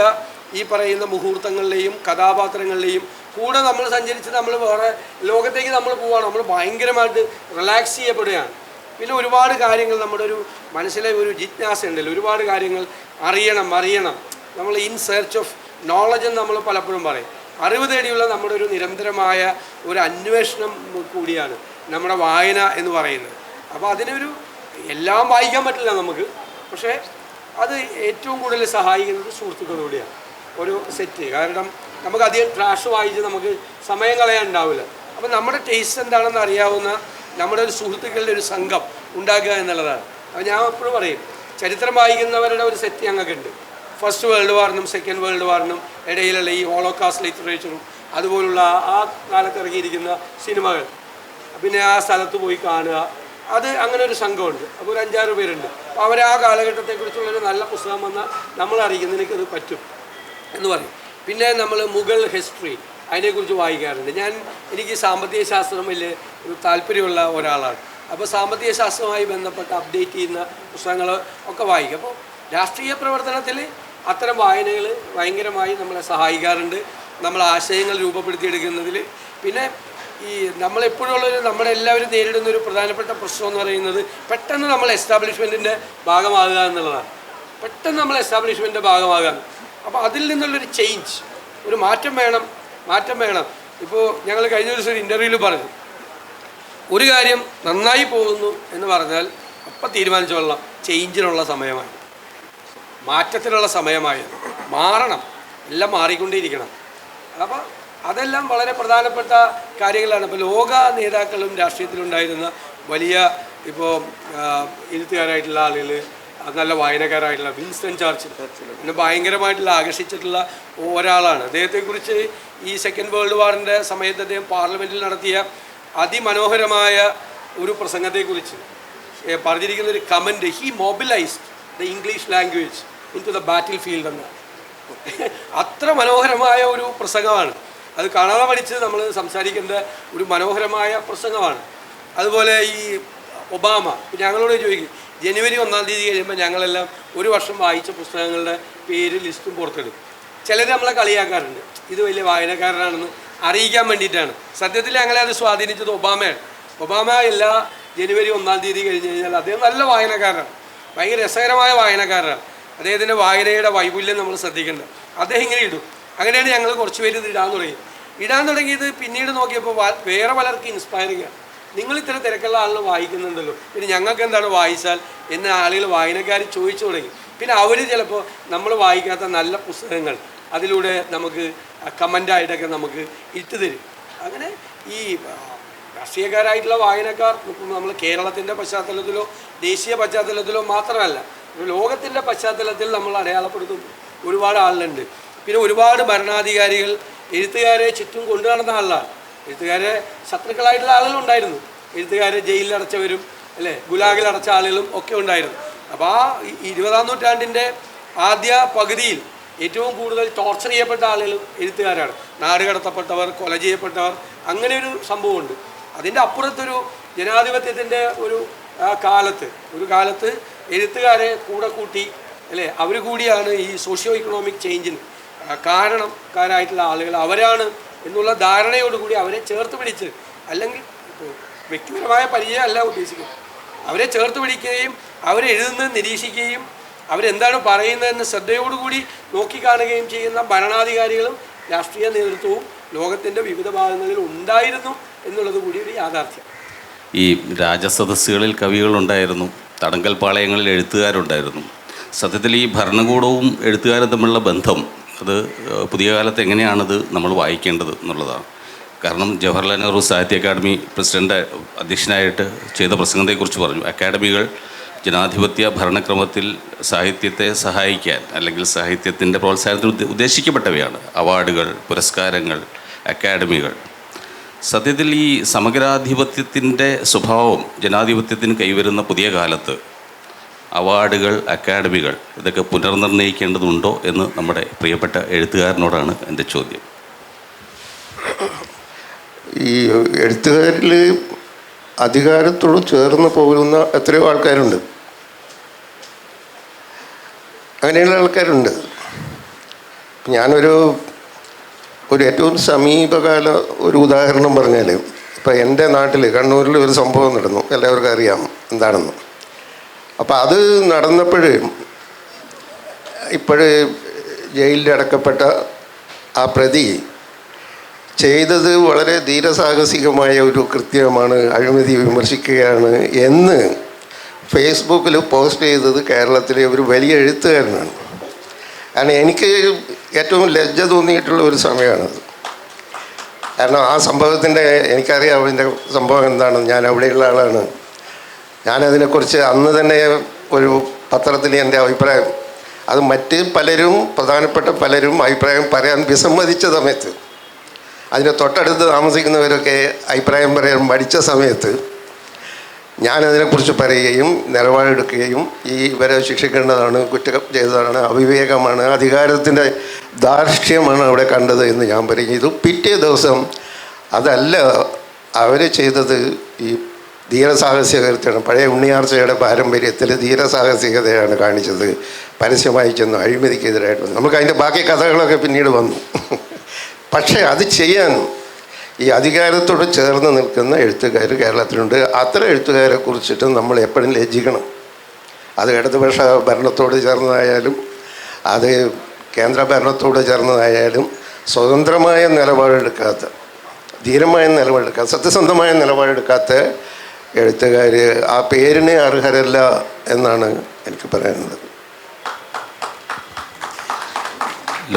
ഈ പറയുന്ന മുഹൂർത്തങ്ങളിലെയും കഥാപാത്രങ്ങളിലെയും കൂടെ നമ്മൾ സഞ്ചരിച്ച് നമ്മൾ വേറെ ലോകത്തേക്ക് നമ്മൾ പോവുകയാണ്. നമ്മൾ ഭയങ്കരമായിട്ട് റിലാക്സ് ചെയ്യപ്പെടുകയാണ്. പിന്നെ ഒരുപാട് കാര്യങ്ങൾ നമ്മുടെ ഒരു മനസ്സിലെ ഒരു ജിജ്ഞാസ ഉണ്ടല്ലോ, ഒരുപാട് കാര്യങ്ങൾ അറിയണം. നമ്മൾ ഇൻ സെർച്ച് ഓഫ് നോളജ് എന്ന് നമ്മൾ പലപ്പോഴും പറയും. അറിവ് തേടിയുള്ള നമ്മുടെ ഒരു നിരന്തരമായ ഒരു അന്വേഷണം കൂടിയാണ് നമ്മുടെ വായന എന്ന് പറയുന്നത്. അപ്പോൾ അതിനൊരു എല്ലാം വായിക്കാൻ പറ്റില്ല നമുക്ക്, പക്ഷേ അത് ഏറ്റവും കൂടുതൽ സഹായിക്കുന്നത് സുഹൃത്തുക്കളിലൂടെയാണ് ഒരു സെറ്റ്. കാരണം നമുക്ക് അധികം ട്രാഷ് വായിച്ച് നമുക്ക് സമയം കളയാൻ ഉണ്ടാവില്ല. അപ്പം നമ്മുടെ ടേസ്റ്റ് എന്താണെന്ന് അറിയാവുന്ന നമ്മുടെ ഒരു സുഹൃത്തുക്കളുടെ ഒരു സംഘം ഉണ്ടാക്കുക എന്നുള്ളതാണ്. അപ്പോൾ ഞാൻ എപ്പോഴും പറയും, ചരിത്രം വായിക്കുന്നവരുടെ ഒരു സെറ്റ് ഞങ്ങൾക്കുണ്ട്. ഫസ്റ്റ് വേൾഡ് വാറിനും സെക്കൻഡ് വേൾഡ് വാറിനും ഇടയിലുള്ള ഈ ഹോളോകാസ്റ്റ് ലിറ്ററേച്ചറും അതുപോലുള്ള ആ കാലത്ത് ഇറങ്ങിയിരിക്കുന്ന സിനിമകൾ, പിന്നെ ആ സ്ഥലത്ത് പോയി കാണുക, അത് അങ്ങനെ ഒരു സംഘമുണ്ട്. അപ്പോൾ ഒരു 5-6 പേരുണ്ട്. അപ്പോൾ അവർ ആ കാലഘട്ടത്തെക്കുറിച്ചുള്ളൊരു നല്ല പുസ്തകം വന്നാൽ നമ്മൾ അറിയിക്കുന്നത് എനിക്കത് പറ്റും എന്ന് പറയും. പിന്നെ നമ്മൾ മുഗൾ ഹിസ്റ്ററി അതിനെക്കുറിച്ച് വായിക്കാറുണ്ട്. എനിക്ക് സാമ്പത്തിക ശാസ്ത്രം വലിയ താല്പര്യമുള്ള ഒരാളാണ്. അപ്പോൾ സാമ്പത്തിക ശാസ്ത്രവുമായി ബന്ധപ്പെട്ട് അപ്ഡേറ്റ് ചെയ്യുന്ന പുസ്തകങ്ങൾ ഒക്കെ വായിക്കും. അപ്പോൾ രാഷ്ട്രീയ പ്രവർത്തനത്തിൽ അത്തരം വായനകൾ ഭയങ്കരമായി നമ്മളെ സഹായിക്കാറുണ്ട്, നമ്മൾ ആശയങ്ങൾ രൂപപ്പെടുത്തിയെടുക്കുന്നതിൽ. പിന്നെ ഈ നമ്മളെപ്പോഴുള്ളൊരു നമ്മളെല്ലാവരും നേരിടുന്ന ഒരു പ്രധാനപ്പെട്ട പ്രശ്നം എന്ന് പറയുന്നത് പെട്ടെന്ന് നമ്മൾ എസ്റ്റാബ്ലിഷ്മെൻറ്റിൻ്റെ ഭാഗമാകുക എന്നുള്ളതാണ്. പെട്ടെന്ന് നമ്മൾ എസ്റ്റാബ്ലിഷ്മെൻറ്റിൻ്റെ ഭാഗമാകുക. അപ്പോൾ അതിൽ നിന്നുള്ളൊരു ചേഞ്ച്, ഒരു മാറ്റം വേണം. ഇപ്പോൾ ഞങ്ങൾ കഴിഞ്ഞ ദിവസം ഒരു ഇൻ്റർവ്യൂവിൽ പറഞ്ഞു, ഒരു കാര്യം നന്നായി പോകുന്നു എന്ന് പറഞ്ഞാൽ അപ്പം തീരുമാനിച്ചോളാം, ചേഞ്ചിനുള്ള സമയമായി, മാറ്റത്തിനുള്ള സമയമായി. മാറണം, എല്ലാം മാറിക്കൊണ്ടിരിക്കണം. അപ്പോൾ അതെല്ലാം വളരെ പ്രധാനപ്പെട്ട കാര്യങ്ങളാണ്. ഇപ്പോൾ ലോക നേതാക്കളും രാഷ്ട്രീയത്തിലുണ്ടായിരുന്ന വലിയ ഇപ്പോൾ എഴുത്തുകാരായിട്ടുള്ള ആളുകൾ, നല്ല വായനക്കാരായിട്ടുള്ള വിൻസ്റ്റൺ ചർച്ചിൽ എന്നെ ഭയങ്കരമായിട്ടുള്ള ആകർഷിച്ചിട്ടുള്ള ഒരാളാണ്. അദ്ദേഹത്തെക്കുറിച്ച് ഈ സെക്കൻഡ് വേൾഡ് വാറിൻ്റെ സമയത്ത് അദ്ദേഹം പാർലമെൻറ്റിൽ നടത്തിയ അതിമനോഹരമായ ഒരു പ്രസംഗത്തെക്കുറിച്ച് പറഞ്ഞിരിക്കുന്ന ഒരു comment, he mobilised the English language into the battlefield എന്നാണ്. അത്ര മനോഹരമായ ഒരു പ്രസംഗമാണ്. അത് കാണാതെ പഠിച്ച് നമ്മൾ സംസാരിക്കേണ്ട ഒരു മനോഹരമായ പ്രസംഗമാണ്. അതുപോലെ ഈ ഒബാമ ഞങ്ങളോട് ചോദിക്കും, ജനുവരി 1-ാം തീയതി കഴിയുമ്പോൾ ഞങ്ങളെല്ലാം ഒരു വർഷം വായിച്ച പുസ്തകങ്ങളുടെ പേര് ലിസ്റ്റും പുറത്തിടും. ചിലർ നമ്മളെ കളിയാക്കാറുണ്ട്, ഇത് വലിയ വായനക്കാരനാണെന്ന് അറിയിക്കാൻ വേണ്ടിയിട്ടാണ്. സത്യത്തിൽ ഞങ്ങളെ അത് സ്വാധീനിച്ചത് ഒബാമയാണ്. ഒബാമ എല്ലാ ജനുവരി 1-ാം തീയതി കഴിഞ്ഞ് കഴിഞ്ഞാൽ അദ്ദേഹം നല്ല വായനക്കാരനാണ്, ഭയങ്കര രസകരമായ വായനക്കാരനാണ്. അദ്ദേഹത്തിൻ്റെ വായനയുടെ വൈപുല്യം നമ്മൾ ശ്രദ്ധിക്കേണ്ടത്. അദ്ദേഹം ഇങ്ങനെ ഇടും. അങ്ങനെയാണ് ഞങ്ങൾ കുറച്ച് പേര് ഇത് ഇടാൻ തുടങ്ങിയത്. പിന്നീട് നോക്കിയപ്പോൾ വേറെ പലർക്കും ഇൻസ്പയറിംഗ് ആണ്. നിങ്ങൾ ഇത്ര തിരക്കുള്ള ആളിനെ വായിക്കുന്നുണ്ടല്ലോ, പിന്നെ ഞങ്ങൾക്ക് എന്താണ് വായിച്ചാൽ എന്ന ആളുകൾ വായനക്കാർ ചോദിച്ചു തുടങ്ങി. പിന്നെ അവർ ചിലപ്പോൾ നമ്മൾ വായിക്കാത്ത നല്ല പുസ്തകങ്ങൾ അതിലൂടെ നമുക്ക് കമൻ്റായിട്ടൊക്കെ നമുക്ക് ഇട്ട് തരും. അങ്ങനെ ഈ രാഷ്ട്രീയക്കാരായിട്ടുള്ള വായനക്കാർ നമ്മൾ കേരളത്തിൻ്റെ പശ്ചാത്തലത്തിലോ ദേശീയ പശ്ചാത്തലത്തിലോ മാത്രമല്ല, ലോകത്തിൻ്റെ പശ്ചാത്തലത്തിൽ നമ്മൾ അടയാളപ്പെടുത്തും ഒരുപാട് ആളുണ്ട്. പിന്നെ ഒരുപാട് ഭരണാധികാരികൾ എഴുത്തുകാരെ ചുറ്റും കൊണ്ടു നടന്ന ആളാണ്. എഴുത്തുകാരെ ശത്രുക്കളായിട്ടുള്ള ആളുകളുണ്ടായിരുന്നു. എഴുത്തുകാരെ ജയിലിലടച്ചവരും അല്ലേ, ഗുലാഗിലടച്ച ആളുകളും ഒക്കെ ഉണ്ടായിരുന്നു. അപ്പോൾ ആ 20-ാം നൂറ്റാണ്ടിൻ്റെ ആദ്യ പകുതിയിൽ ഏറ്റവും കൂടുതൽ ടോർച്ചർ ചെയ്യപ്പെട്ട ആളുകളും എഴുത്തുകാരാണ്. നാട് കടത്തപ്പെട്ടവർ, കൊല ചെയ്യപ്പെട്ടവർ, അങ്ങനെ ഒരു സംഭവമുണ്ട്. അതിൻ്റെ അപ്പുറത്തൊരു ജനാധിപത്യത്തിൻ്റെ ഒരു കാലത്ത് എഴുത്തുകാരെ കൂടെ കൂട്ടി അല്ലേ, അവർ കൂടിയാണ് ഈ സോഷ്യോ ഇക്കണോമിക് ചേഞ്ചിന് കാരണക്കാരായിട്ടുള്ള ആളുകൾ അവരാണ് എന്നുള്ള ധാരണയോടുകൂടി അവരെ ചേർത്ത് പിടിച്ച്, അല്ലെങ്കിൽ വ്യക്തിപരമായ പരിചയം അല്ല ഉദ്ദേശിക്കുന്നത്, അവരെ ചേർത്ത് പിടിക്കുകയും അവരെഴുതുന്നത് നിരീക്ഷിക്കുകയും അവരെന്താണ് പറയുന്നതെന്ന് ശ്രദ്ധയോടുകൂടി നോക്കിക്കാണുകയും ചെയ്യുന്ന ഭരണാധികാരികളും രാഷ്ട്രീയ നേതൃത്വവും ലോകത്തിൻ്റെ വിവിധ ഭാഗങ്ങളിൽ ഉണ്ടായിരുന്നു എന്നുള്ളത് കൂടി ഒരു യാഥാർത്ഥ്യം. ഈ രാജസദസ്സുകളിൽ കവികളുണ്ടായിരുന്നു, തടങ്കൽ പാളയങ്ങളിൽ എഴുത്തുകാരുണ്ടായിരുന്നു. സത്യത്തിൽ ഈ ഭരണകൂടവും എഴുത്തുകാരും തമ്മിലുള്ള ബന്ധം അത് പുതിയ കാലത്ത് എങ്ങനെയാണത് നമ്മൾ വായിക്കേണ്ടത് എന്നുള്ളതാണ്. കാരണം ജവഹർലാൽ നെഹ്റു സാഹിത്യ അക്കാദമി പ്രസിഡൻ്റ് അധ്യക്ഷനായിട്ട് ചെയ്ത പ്രസംഗത്തെക്കുറിച്ച് പറഞ്ഞു, അക്കാദമികൾ ജനാധിപത്യ ഭരണക്രമത്തിൽ സാഹിത്യത്തെ സഹായിക്കാൻ അല്ലെങ്കിൽ സാഹിത്യത്തിൻ്റെ പ്രോത്സാഹനത്തിന് ഉദ്ദേശിക്കപ്പെട്ടവയാണ് അവാർഡുകൾ, പുരസ്കാരങ്ങൾ, അക്കാദമികൾ. സത്യത്തിൽ ഈ സമഗ്രാധിപത്യത്തിൻ്റെ സ്വഭാവം ജനാധിപത്യത്തിന് കൈവരുന്ന പുതിയ കാലത്ത് അവാർഡുകൾ, അക്കാദമികൾ ഇതൊക്കെ പുനർനിർണ്ണയിക്കേണ്ടതുണ്ടോ എന്ന് നമ്മുടെ പ്രിയപ്പെട്ട എഴുത്തുകാരനോടാണ് എൻ്റെ ചോദ്യം. ഈ എഴുത്തുകാരിൽ അധികാരത്തോട് ചേർന്ന് പോകുന്ന എത്രയോ ആൾക്കാരുണ്ട്, അങ്ങനെയുള്ള ആൾക്കാരുണ്ട്. ഞാനൊരു ഏറ്റവും സമീപകാല ഒരു ഉദാഹരണം പറഞ്ഞാൽ, ഇപ്പം എൻ്റെ നാട്ടിൽ കണ്ണൂരിൽ ഒരു സംഭവം നടന്നു, എല്ലാവർക്കും അറിയാം എന്താണെന്ന്. അപ്പം അത് നടന്നപ്പോൾ ജയിലിൽ അടക്കപ്പെട്ട ആ പ്രതി ചെയ്തത് വളരെ ധീരസാഹസികമായ ഒരു കൃത്യമാണ്, അഴിമതി വിമർശിക്കുകയാണ് എന്ന് ഫേസ്ബുക്കിൽ പോസ്റ്റ് ചെയ്തത് കേരളത്തിലെ ഒരു വലിയ എഴുത്തുകാരനാണ്. കാരണം എനിക്ക് ഏറ്റവും ലജ്ജ തോന്നിയിട്ടുള്ള ഒരു സമയമാണത്. കാരണം ആ സംഭവത്തിൻ്റെ എനിക്കറിയാം അതിൻ്റെ സംഭവം എന്താണെന്ന്, ഞാൻ അവിടെയുള്ള ആളാണ്. ഞാനതിനെക്കുറിച്ച് അന്ന് തന്നെ ഒരു പത്രത്തിൽ എൻ്റെ അഭിപ്രായം, അത് മറ്റ് പലരും പ്രധാനപ്പെട്ട പലരും അഭിപ്രായം പറയാൻ വിസമ്മതിച്ച സമയത്ത്, അതിൻ്റെ തൊട്ടടുത്ത് താമസിക്കുന്നവരൊക്കെ അഭിപ്രായം പറയാൻ മടിച്ച സമയത്ത് ഞാനതിനെക്കുറിച്ച് പറയുകയും നിലപാടെടുക്കുകയും ഇവരെ ശിക്ഷിക്കേണ്ടതാണ്, കുറ്റം ചെയ്തതാണ്, അവിവേകമാണ്, അധികാരത്തിൻ്റെ ധാർഷ്ട്യമാണ് അവിടെ കണ്ടത് എന്ന് ഞാൻ പറയും. ഇത് പിറ്റേ ദിവസം അതല്ല അവർ ചെയ്തത്, ഈ ധീരസാഹസികതയാണ്. പഴയ ഉണ്ണിയാർച്ചയുടെ പാരമ്പര്യത്തിൽ ധീരസാഹസികതയാണ് കാണിച്ചത്. പരസ്യമായി ചെന്നു അഴിമതിക്കെതിരായിട്ട് നമുക്ക് അതിൻ്റെ ബാക്കി കഥകളൊക്കെ പിന്നീട് വന്നു. പക്ഷേ അത് ചെയ്യാൻ ഈ അധികാരത്തോട് ചേർന്ന് നിൽക്കുന്ന എഴുത്തുകാർ കേരളത്തിലുണ്ട്. അത്തരം എഴുത്തുകാരെ കുറിച്ചിട്ട് നമ്മൾ എപ്പോഴും ലജ്ജിക്കണം. അത് ഇടതുപക്ഷ ഭരണത്തോട് ചേർന്നതായാലും അത് കേന്ദ്ര ഭരണത്തോട് ചേർന്നതായാലും സ്വതന്ത്രമായ നിലപാടെടുക്കാത്ത, ധീരമായ നിലപാടെടുക്കാത്ത, സത്യസന്ധമായ നിലപാടെടുക്കാത്ത എഴുത്തുകാർ ആ പേരിനെ അർഹരല്ല എന്നാണ് എനിക്ക് പറയാനുള്ളത്.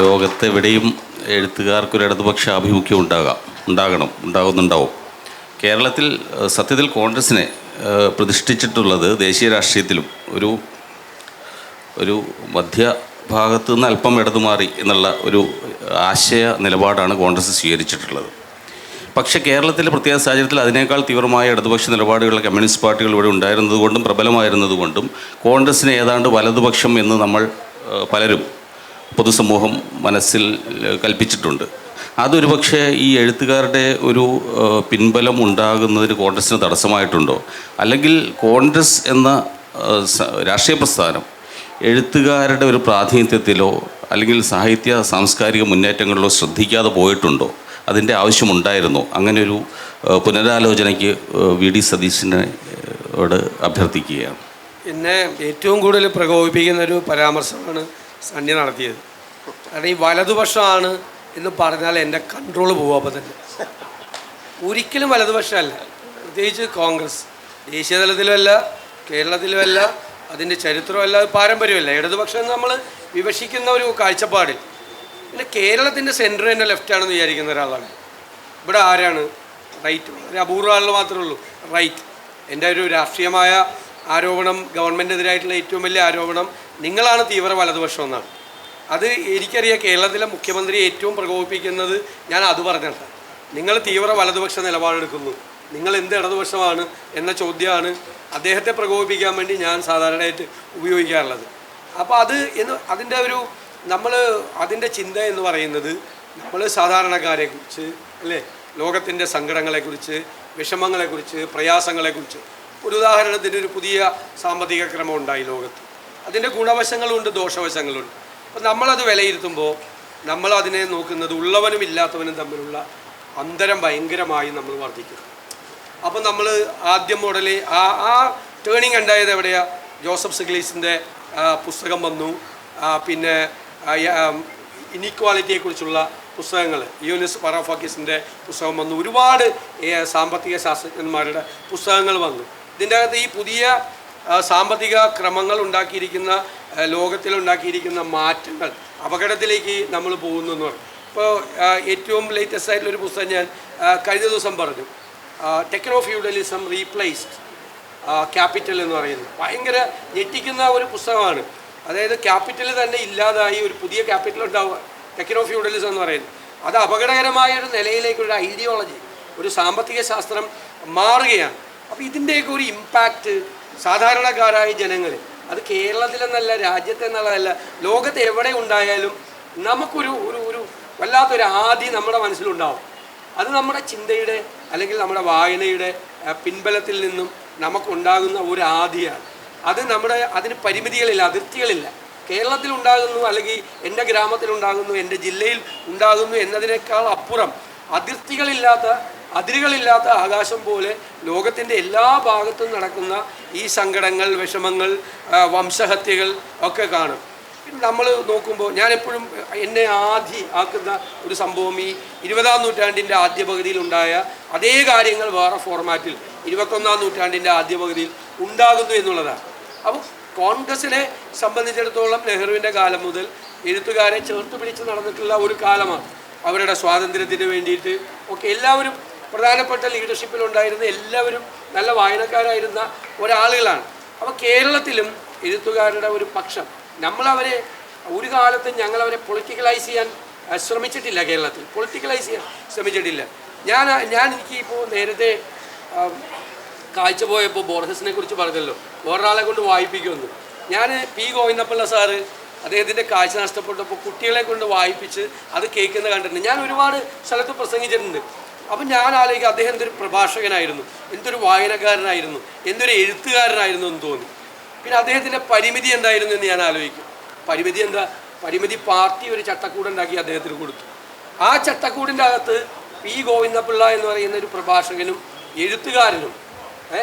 ലോകത്തെവിടെയും എഴുത്തുകാർക്കൊരു ഇടതുപക്ഷ ആഭിമുഖ്യം ഉണ്ടാകുന്നുണ്ടാവും. കേരളത്തിൽ സത്യത്തിൽ കോൺഗ്രസിനെ പ്രതിഷ്ഠിച്ചിട്ടുള്ളത് ദേശീയ രാഷ്ട്രീയത്തിലും ഒരു മധ്യഭാഗത്തു നിന്ന് അല്പം ഇടതുമാറി എന്നുള്ള ഒരു ആശയ നിലപാടാണ് കോൺഗ്രസ് സ്വീകരിച്ചിട്ടുള്ളത്. പക്ഷേ കേരളത്തിലെ പ്രത്യേക സാഹചര്യത്തിൽ അതിനേക്കാൾ തീവ്രമായ ഇടതുപക്ഷ നിലപാടുകൾ കമ്മ്യൂണിസ്റ്റ് പാർട്ടികൾ ഇവിടെ ഉണ്ടായിരുന്നതുകൊണ്ടും പ്രബലമായിരുന്നതുകൊണ്ടും കോൺഗ്രസിനെ ഏതാണ്ട് വലതുപക്ഷം എന്ന് നമ്മൾ പലരും പൊതുസമൂഹം മനസ്സിൽ കൽപ്പിച്ചിട്ടുണ്ട്. അതൊരു പക്ഷേ ഈ എഴുത്തുകാരുടെ ഒരു പിൻബലം ഉണ്ടാകുന്നതിന് കോൺഗ്രസ്സിന് തടസ്സമായിട്ടുണ്ടോ? അല്ലെങ്കിൽ കോൺഗ്രസ് എന്ന രാഷ്ട്രീയ പ്രസ്ഥാനം എഴുത്തുകാരുടെ ഒരു പ്രാതിനിധ്യത്തിലോ അല്ലെങ്കിൽ സാഹിത്യ സാംസ്കാരിക മുന്നേറ്റങ്ങളിലോ ശ്രദ്ധിക്കാതെ പോയിട്ടുണ്ടോ? അതിൻ്റെ ആവശ്യമുണ്ടായിരുന്നോ? അങ്ങനെ ഒരു പുനരാലോചനയ്ക്ക് വി ഡി സതീശനോട് അഭ്യർത്ഥിക്കുകയാണ്. എന്നെ ഏറ്റവും കൂടുതൽ പ്രകോപിപ്പിക്കുന്ന ഒരു പരാമർശമാണ് സണ്ണി നടത്തിയത്. കാരണം ഈ വലതുപക്ഷമാണ് എന്ന് പറഞ്ഞാൽ എൻ്റെ കൺട്രോൾ പോകും. അപ്പോൾ തന്നെ ഒരിക്കലും വലതുപക്ഷമല്ല, പ്രത്യേകിച്ച് കോൺഗ്രസ്. ദേശീയ തലത്തിലുമല്ല, കേരളത്തിലുമല്ല, അതിൻ്റെ ചരിത്രമല്ല, പാരമ്പര്യമല്ല. ഇടതുപക്ഷം നമ്മൾ വിവക്ഷിക്കുന്ന ഒരു കാഴ്ചപ്പാടിൽ പിന്നെ കേരളത്തിൻ്റെ സെൻറ്റർ തന്നെ ലെഫ്റ്റാണെന്ന് വിചാരിക്കുന്ന ഒരാളാണ്. ഇവിടെ ആരാണ് റൈറ്റ്? വളരെ അപൂർവ ആളുകൾ മാത്രമേ ഉള്ളൂ റൈറ്റ്. എൻ്റെ ഒരു രാഷ്ട്രീയമായ ആരോപണം, ഗവൺമെൻറ്റിനെതിരായിട്ടുള്ള ഏറ്റവും വലിയ ആരോപണം നിങ്ങളാണ് തീവ്ര വലതുപക്ഷം എന്നാണ്. അത് എനിക്കറിയാം. കേരളത്തിലെ മുഖ്യമന്ത്രി ഏറ്റവും പ്രകോപിപ്പിക്കുന്നത് ഞാൻ അത് പറഞ്ഞിട്ടാണ്. നിങ്ങൾ തീവ്ര വലതുപക്ഷ നിലപാടെടുക്കുന്നു, നിങ്ങൾ എന്ത് ഇടതുപക്ഷമാണ് എന്ന ചോദ്യമാണ് അദ്ദേഹത്തെ പ്രകോപിപ്പിക്കാൻ വേണ്ടി ഞാൻ സാധാരണയായിട്ട് ഉപയോഗിക്കാറുള്ളത്. അപ്പോൾ അതിൻ്റെ അതിൻ്റെ ചിന്ത എന്ന് പറയുന്നത് നമ്മൾ സാധാരണക്കാരെക്കുറിച്ച്, അല്ലേ, ലോകത്തിൻ്റെ സങ്കടങ്ങളെക്കുറിച്ച്, വിഷമങ്ങളെക്കുറിച്ച്, പ്രയാസങ്ങളെക്കുറിച്ച്. ഒരു ഉദാഹരണത്തിന് ഒരു പുതിയ സാമ്പത്തിക ക്രമം ഉണ്ടായി ലോകത്ത്. അതിൻ്റെ ഗുണവശങ്ങളുണ്ട്, ദോഷവശങ്ങളുണ്ട്. അപ്പം നമ്മളത് വിലയിരുത്തുമ്പോൾ നമ്മളതിനെ നോക്കുന്നത് ഉള്ളവനും ഇല്ലാത്തവനും തമ്മിലുള്ള അന്തരം ഭയങ്കരമായി നമ്മൾ വർദ്ധിക്കുന്നു. അപ്പം നമ്മൾ ആദ്യം മുതലേ ആ ടേണിങ് ഉണ്ടായത് എവിടെയാണ്? ജോസഫ് സ്റ്റിഗ്ലിസിൻ്റെ പുസ്തകം വന്നു, പിന്നെ ഇനീക്വാലിറ്റിയെക്കുറിച്ചുള്ള പുസ്തകങ്ങൾ, യൂനിസ് വറാഫാക്കിസിൻ്റെ പുസ്തകം വന്നു, ഒരുപാട് സാമ്പത്തിക ശാസ്ത്രജ്ഞന്മാരുടെ പുസ്തകങ്ങൾ വന്നു. ഇതിൻ്റെ അകത്ത് ഈ പുതിയ സാമ്പത്തിക ക്രമങ്ങൾ ഉണ്ടാക്കിയിരിക്കുന്ന, ലോകത്തിലുണ്ടാക്കിയിരിക്കുന്ന മാറ്റങ്ങൾ അപകടത്തിലേക്ക് നമ്മൾ പോകുന്നു എന്ന് പറഞ്ഞു. ഇപ്പോൾ ഏറ്റവും ലേറ്റസ്റ്റ് ആയിട്ടുള്ളൊരു പുസ്തകം ഞാൻ കഴിഞ്ഞ ദിവസം പറഞ്ഞു, ടെക്നോ ഫ്യൂഡലിസം റീപ്ലേസ്ഡ് ക്യാപിറ്റൽ എന്ന് പറയുന്നത്. ഭയങ്കര ഞെട്ടിക്കുന്ന ഒരു പുസ്തകമാണ്. അതായത് ക്യാപിറ്റൽ തന്നെ ഇല്ലാതായി ഒരു പുതിയ ക്യാപിറ്റൽ ഉണ്ടാവുക, ടെക്നോ ഫ്യൂഡലിസം എന്ന് പറയുന്നത്. അത് അപകടകരമായ ഒരു നിലയിലേക്കൊരു ഐഡിയോളജി, ഒരു സാമ്പത്തിക ശാസ്ത്രം മാറുകയാണ്. അപ്പോൾ ഇതിൻ്റെയൊക്കെ ഒരു ഇമ്പാക്റ്റ് സാധാരണക്കാരായ ജനങ്ങൾ, അത് കേരളത്തിലെന്നല്ല, രാജ്യത്തെന്നുള്ളതല്ല, ലോകത്ത് എവിടെ ഉണ്ടായാലും നമുക്കൊരു ഒരു വല്ലാത്തൊരു ആദി നമ്മുടെ മനസ്സിലുണ്ടാവും. അത് നമ്മുടെ ചിന്തയുടെ അല്ലെങ്കിൽ നമ്മുടെ വായനയുടെ പിൻബലത്തിൽ നിന്നും നമുക്കുണ്ടാകുന്ന ഒരു ആദിയാണ്. അതിന് പരിമിതികളില്ല, അതിർത്തികളില്ല. കേരളത്തിലുണ്ടാകുന്നു, അല്ലെങ്കിൽ എൻ്റെ ഗ്രാമത്തിലുണ്ടാകുന്നു, എൻ്റെ ജില്ലയിൽ ഉണ്ടാകുന്നു എന്നതിനേക്കാൾ അപ്പുറം അതിരുകളില്ലാത്ത ആകാശം പോലെ ലോകത്തിൻ്റെ എല്ലാ ഭാഗത്തും നടക്കുന്ന ഈ സങ്കടങ്ങൾ, വിഷമങ്ങൾ, വംശഹത്യകൾ ഒക്കെ കാണും. നമ്മൾ നോക്കുമ്പോൾ ഞാൻ എപ്പോഴും എന്നെ ആക്കുന്ന ഒരു സംഭവം ഈ 20-ാം നൂറ്റാണ്ടിൻ്റെ ആദ്യ പകുതിയിൽ ഉണ്ടായ അതേ കാര്യങ്ങൾ വേറെ ഫോർമാറ്റിൽ 21-ാം നൂറ്റാണ്ടിൻ്റെ ആദ്യ പകുതിയിൽ ഉണ്ടാകുന്നു എന്നുള്ളതാണ്. അപ്പോൾ കോൺഗ്രസിനെ സംബന്ധിച്ചിടത്തോളം നെഹ്റുവിൻ്റെ കാലം മുതൽ എഴുത്തുകാരെ ചേർത്ത് പിടിച്ച് നടന്നിട്ടുള്ള ഒരു കാലമാണ്. അവരുടെ സ്വാതന്ത്ര്യത്തിന് വേണ്ടിയിട്ട് ഒക്കെ എല്ലാവരും പ്രധാനപ്പെട്ട ലീഡർഷിപ്പിലുണ്ടായിരുന്ന എല്ലാവരും നല്ല വായനക്കാരായിരുന്ന ഒരാളുകളാണ്. അപ്പോൾ കേരളത്തിലും എഴുത്തുകാരുടെ ഒരു പക്ഷം, നമ്മളവരെ ഒരു കാലത്തും ഞങ്ങളവരെ പൊളിറ്റിക്കലൈസ് ചെയ്യാൻ ശ്രമിച്ചിട്ടില്ല. കേരളത്തിൽ പൊളിറ്റിക്കലൈസ് ചെയ്യാൻ ശ്രമിച്ചിട്ടില്ല. എനിക്കിപ്പോൾ നേരത്തെ കാഴ്ച പോയപ്പോൾ ബോർഹസിനെ കുറിച്ച് പറഞ്ഞല്ലോ, വേറൊരാളെ കൊണ്ട് വായിപ്പിക്കുമെന്ന്. ഞാൻ പി ഗോവിന്ദപ്പിള്ള സാറ് അദ്ദേഹത്തിൻ്റെ കാഴ്ച നഷ്ടപ്പെട്ടപ്പോൾ കുട്ടികളെ കൊണ്ട് വായിപ്പിച്ച് അത് കേൾക്കുന്ന കണ്ടിട്ടുണ്ട്. ഞാൻ ഒരുപാട് സ്ഥലത്ത് പ്രസംഗിച്ചിട്ടുണ്ട്. അപ്പം ഞാൻ ആലോചിക്കുക, അദ്ദേഹം എന്തൊരു പ്രഭാഷകനായിരുന്നു, എന്തൊരു വായനക്കാരനായിരുന്നു, എന്തൊരു എഴുത്തുകാരനായിരുന്നു എന്ന് തോന്നി. പിന്നെ അദ്ദേഹത്തിൻ്റെ പരിമിതി എന്തായിരുന്നു എന്ന് ഞാൻ ആലോചിക്കും. പരിമിതി എന്താ? പരിമിതി പാർട്ടി ഒരു ചട്ടക്കൂടുണ്ടാക്കി അദ്ദേഹത്തിന് കൊടുത്തു. ആ ചട്ടക്കൂടിൻ്റെ അകത്ത് പി ഗോവിന്ദപിള്ള എന്ന് പറയുന്ന ഒരു പ്രഭാഷകനും എഴുത്തുകാരനും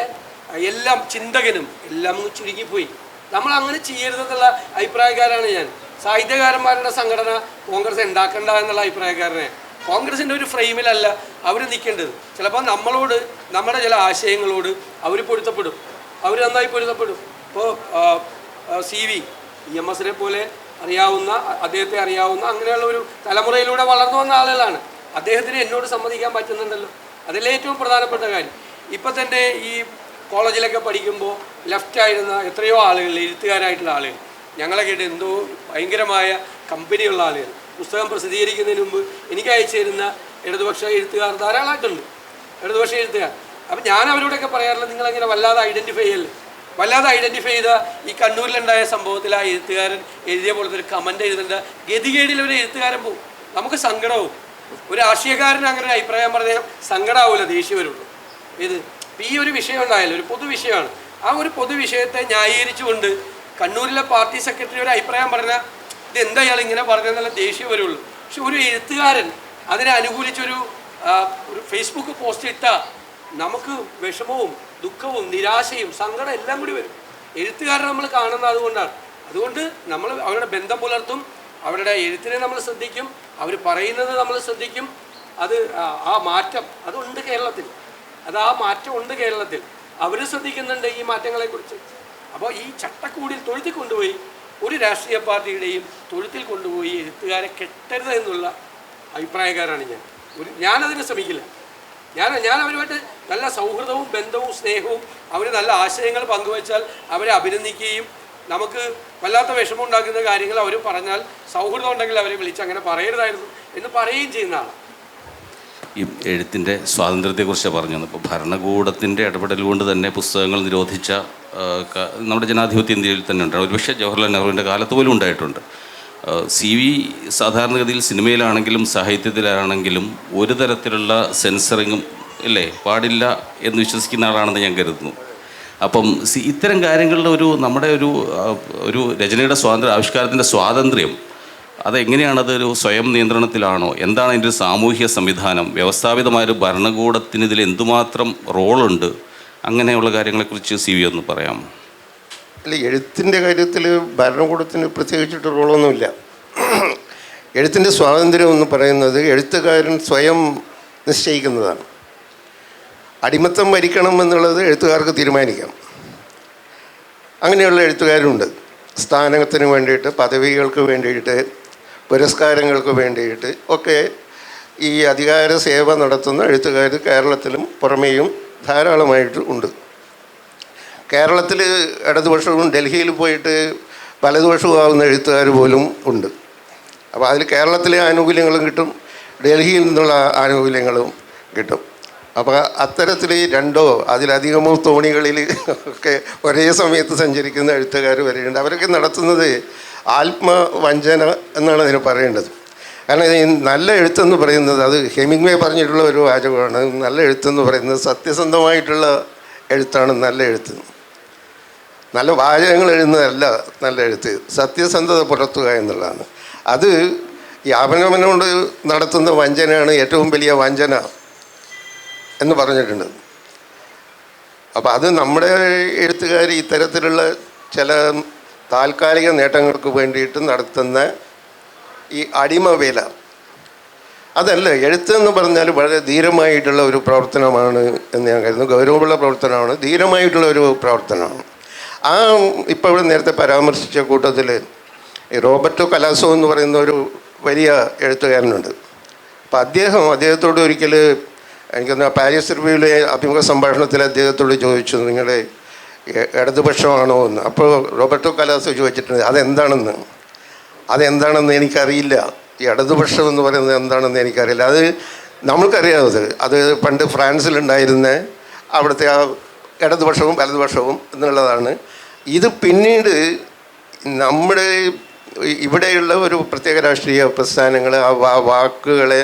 എല്ലാം ചിന്തകനും എല്ലാം ചുരുങ്ങിപ്പോയി. നമ്മൾ അങ്ങനെ ചെയ്യരുതെന്നുള്ള അഭിപ്രായക്കാരാണ് ഞാൻ. സാഹിത്യകാരന്മാരുടെ സംഘടന കോൺഗ്രസ് ഉണ്ടാക്കണ്ട എന്നുള്ള അഭിപ്രായക്കാരനെ. കോൺഗ്രസിൻ്റെ ഒരു ഫ്രെയിമിലല്ല അവർ നിൽക്കേണ്ടത്. ചിലപ്പോൾ നമ്മളോട്, നമ്മുടെ ചില ആശയങ്ങളോട് അവർ പൊരുത്തപ്പെടും, അവർ നന്നായി പൊരുത്തപ്പെടും. ഇപ്പോൾ EMS പോലെ അറിയാവുന്ന, അദ്ദേഹത്തെ അറിയാവുന്ന, അങ്ങനെയുള്ള ഒരു തലമുറയിലൂടെ വളർന്നു വന്ന ആളുകളാണ്. അദ്ദേഹത്തിന് എന്നോട് സമ്മതിക്കാൻ പറ്റുന്നുണ്ടല്ലോ, അതിലെ ഏറ്റവും പ്രധാനപ്പെട്ട കാര്യം. ഇപ്പം തന്നെ ഈ കോളേജിലൊക്കെ പഠിക്കുമ്പോൾ ലെഫ്റ്റായിരുന്ന എത്രയോ ആളുകൾ, എഴുത്തുകാരായിട്ടുള്ള ആളുകൾ, ഞങ്ങളെ കേട്ട് എന്തോ ഭയങ്കരമായ കമ്പനിയുള്ള ആളുകൾ, പുസ്തകം പ്രസിദ്ധീകരിക്കുന്നതിന് മുമ്പ് എനിക്ക് അയച്ചു തരുന്ന ഇടതുപക്ഷ എഴുത്തുകാർ ധാരാളമായിട്ടുണ്ട്, ഇടതുപക്ഷ എഴുത്തുകാർ. അപ്പം ഞാൻ അവരോടൊക്കെ പറയാറുള്ളത്, നിങ്ങളങ്ങനെ വല്ലാതെ ഐഡൻറ്റിഫൈ ചെയ്യല്ലേ, വല്ലാതെ ഐഡൻറ്റിഫൈ ചെയ്ത ഈ കണ്ണൂരിലുണ്ടായ സംഭവത്തിൽ ആ എഴുത്തുകാരൻ എഴുതിയ പോലത്തെ ഒരു കമൻ്റ് എഴുതേണ്ട ഗതികേടിൽ ഒരു എഴുത്തുകാരൻ പോകും, നമുക്ക് സങ്കടവും. ഒരു രാഷ്ട്രീയക്കാരൻ അങ്ങനെ ഒരു അഭിപ്രായം പറഞ്ഞാൽ സങ്കടമാവില്ല, ദേഷ്യം വരുള്ളൂ. ഇത് ഈ ഒരു വിഷയം ഉണ്ടായാലും ഒരു പൊതുവിഷയമാണ്. ആ ഒരു പൊതുവിഷയത്തെ ന്യായീകരിച്ചുകൊണ്ട് കണ്ണൂരിലെ പാർട്ടി സെക്രട്ടറി ഒരു അഭിപ്രായം പറഞ്ഞാൽ ഇതെന്താ ഇയാൾ ഇങ്ങനെ പറഞ്ഞെന്നുള്ള ദേഷ്യം വരുള്ളൂ. പക്ഷെ ഒരു എഴുത്തുകാരൻ അതിനെ അനുകൂലിച്ചൊരു ഫേസ്ബുക്ക് പോസ്റ്റ് ഇട്ടാൽ നമുക്ക് വിഷമവും ദുഃഖവും നിരാശയും സങ്കടം എല്ലാം കൂടി വരും. എഴുത്തുകാരനെ നമ്മൾ കാണുന്നത് അതുകൊണ്ടാണ്. അതുകൊണ്ട് നമ്മൾ അവരുടെ ബന്ധം പുലർത്തും, അവരുടെ എഴുത്തിനെ നമ്മൾ ശ്രദ്ധിക്കും, അവർ പറയുന്നത് നമ്മൾ ശ്രദ്ധിക്കും. അത് ആ മാറ്റം അതുണ്ട് കേരളത്തിൽ, ആ മാറ്റം ഉണ്ട് കേരളത്തിൽ. അവർ ശ്രദ്ധിക്കുന്നുണ്ട് ഈ മാറ്റങ്ങളെക്കുറിച്ച്. അപ്പോൾ ഈ ചട്ടക്കൂടിൽ തൊഴുത്തിൽ കൊണ്ടുപോയി ഒരു രാഷ്ട്രീയ പാർട്ടിയുടെയും തൊഴുത്തിൽ കൊണ്ടുപോയി എഴുത്തുകാരെ കെട്ടരുത് എന്നുള്ള അഭിപ്രായക്കാരാണ് ഞാനതിന് ശ്രമിക്കില്ല. ഞാൻ അവരുമായിട്ട് നല്ല സൗഹൃദവും ബന്ധവും സ്നേഹവും, അവർ നല്ല ആശയങ്ങൾ പങ്കുവച്ചാൽ അവരെ അഭിനന്ദിക്കുകയും നമുക്ക് വല്ലാത്ത വിഷമം ഉണ്ടാക്കുന്ന കാര്യങ്ങൾ അവർ പറഞ്ഞാൽ സൗഹൃദം ഉണ്ടെങ്കിൽ അവരെ വിളിച്ച് അങ്ങനെ പറയരുതായിരുന്നു എന്ന് പറയുകയും ചെയ്യുന്ന ആളാണ്. ഈ എഴുത്തിൻ്റെ സ്വാതന്ത്ര്യത്തെക്കുറിച്ച് പറഞ്ഞു. ഇപ്പോൾ ഭരണകൂടത്തിൻ്റെ ഇടപെടൽ കൊണ്ട് തന്നെ പുസ്തകങ്ങൾ നിരോധിച്ച നമ്മുടെ ജനാധിപത്യ ഇന്ത്യയിൽ തന്നെ ഉണ്ട്. ഒരുപക്ഷെ ജവഹർലാൽ നെഹ്റുവിൻ്റെ കാലത്ത് പോലും ഉണ്ടായിട്ടുണ്ട്. CV സാധാരണഗതിയിൽ സിനിമയിലാണെങ്കിലും സാഹിത്യത്തിലാണെങ്കിലും ഒരു തരത്തിലുള്ള സെൻസറിങ്ങും ഇല്ലേ പാടില്ല എന്ന് വിശ്വസിക്കുന്ന ആളാണെന്ന് ഞാൻ കരുതുന്നു. അപ്പം ഇത്തരം കാര്യങ്ങളുടെ നമ്മുടെ ഒരു രചനയുടെ സ്വാതന്ത്ര്യം, ആവിഷ്കാരത്തിൻ്റെ സ്വാതന്ത്ര്യം അതെങ്ങനെയാണതൊരു സ്വയം നിയന്ത്രണത്തിലാണോ? എന്താണ് അതിൻ്റെ ഒരു സാമൂഹിക സംവിധാനം? വ്യവസ്ഥാപിതമായൊരു ഭരണകൂടത്തിന് ഇതിൽ എന്തുമാത്രം റോളുണ്ട്? അങ്ങനെയുള്ള കാര്യങ്ങളെക്കുറിച്ച് CV ഒന്ന് പറയാം. അല്ല, എഴുത്തിൻ്റെ കാര്യത്തിൽ ഭരണകൂടത്തിന് പ്രത്യേകിച്ചിട്ട് റോളൊന്നുമില്ല. എഴുത്തിൻ്റെ സ്വാതന്ത്ര്യം എന്ന് പറയുന്നത് എഴുത്തുകാരൻ സ്വയം നിശ്ചയിക്കുന്നതാണ്. അടിമത്തം ഭരിക്കണം എന്നുള്ളത് എഴുത്തുകാർക്ക് തീരുമാനിക്കാം. അങ്ങനെയുള്ള എഴുത്തുകാരുണ്ട്. സ്ഥാനത്തിന് വേണ്ടിയിട്ട്, പദവികൾക്ക് വേണ്ടിയിട്ട്, പുരസ്കാരങ്ങൾക്ക് വേണ്ടിയിട്ട് ഒക്കെ ഈ അധികാര സേവ നടത്തുന്ന എഴുത്തുകാർ കേരളത്തിലും പുറമേയും ധാരാളമായിട്ട് ഉണ്ട്. കേരളത്തിൽ ഇടതുപക്ഷവും ഡൽഹിയിൽ പോയിട്ട് വലതുപക്ഷവും ആവുന്ന എഴുത്തുകാർ പോലും ഉണ്ട്. അപ്പോൾ അതിൽ കേരളത്തിലെ ആനുകൂല്യങ്ങളും കിട്ടും, ഡൽഹിയിൽ നിന്നുള്ള ആനുകൂല്യങ്ങളും കിട്ടും. അപ്പോൾ അത്തരത്തിൽ രണ്ടോ അതിലധികമോ തോണികളിൽ ഒക്കെ ഒരേ സമയത്ത് സഞ്ചരിക്കുന്ന എഴുത്തുകാർ വരെയുണ്ട്. അവരൊക്കെ നടത്തുന്നത് ആത്മവഞ്ചന എന്നാണ് അതിന് പറയേണ്ടത്. കാരണം ഈ നല്ല എഴുത്തെന്ന് പറയുന്നത്, അത് ഹെമിംഗ്വേ പറഞ്ഞിട്ടുള്ള ഒരു വാചകമാണ്. നല്ല എഴുത്തെന്ന് പറയുന്നത് സത്യസന്ധമായിട്ടുള്ള എഴുത്താണ് നല്ല എഴുത്ത്. നല്ല വാചകങ്ങൾ എഴുതുന്നതല്ല നല്ല എഴുത്ത്, സത്യസന്ധത പുലർത്തുക എന്നുള്ളതാണ്. അത് ഈ അവനവനോട് നടത്തുന്ന വഞ്ചനയാണ് ഏറ്റവും വലിയ വഞ്ചന എന്ന് പറഞ്ഞിട്ടുണ്ട്. അപ്പോൾ അത് നമ്മുടെ എഴുത്തുകാർ ഇത്തരത്തിലുള്ള ചില താൽക്കാലിക നേട്ടങ്ങൾക്ക് വേണ്ടിയിട്ട് നടത്തുന്ന ഈ അടിമവേല അതല്ല. എഴുത്തെന്ന് പറഞ്ഞാൽ വളരെ ധീരമായിട്ടുള്ള ഒരു പ്രവർത്തനമാണ് എന്ന് ഞാൻ കരുതുന്നു. ഗൗരവമുള്ള പ്രവർത്തനമാണ്, ധീരമായിട്ടുള്ള ഒരു പ്രവർത്തനമാണ്. ഇപ്പോൾ ഇവിടെ നേരത്തെ പരാമർശിച്ച കൂട്ടത്തിൽ റോബർട്ടോ കലാസോ എന്ന് പറയുന്ന ഒരു വലിയ എഴുത്തുകാരനുണ്ട്. അപ്പോൾ അദ്ദേഹത്തോട് ഒരിക്കൽ എനിക്കൊന്ന് പാരീസ് റിവ്യൂവിലെ അഭിമുഖ സംഭാഷണത്തിൽ അദ്ദേഹത്തോട് ചോദിച്ചു, നിങ്ങൾ ഇടതുപക്ഷമാണോ എന്ന്. അപ്പോൾ റോബർട്ടോ കലാസോ ചോദിച്ചിട്ടുണ്ട്, അതെന്താണെന്ന് എനിക്കറിയില്ല. ഈ ഇടതുപക്ഷം എന്ന് പറയുന്നത് എന്താണെന്ന് എനിക്കറിയില്ല. അത് നമ്മൾക്കറിയാവുന്നത് അത് പണ്ട് ഫ്രാൻസിലുണ്ടായിരുന്ന അവിടുത്തെ ആ ഇടതുപക്ഷവും വലതുപക്ഷവും എന്നുള്ളതാണ്. ഇത് പിന്നീട് നമ്മുടെ ഇവിടെയുള്ള ഒരു പ്രത്യേക രാഷ്ട്രീയ പ്രസ്ഥാനങ്ങൾ ആ വാക്കുകളെ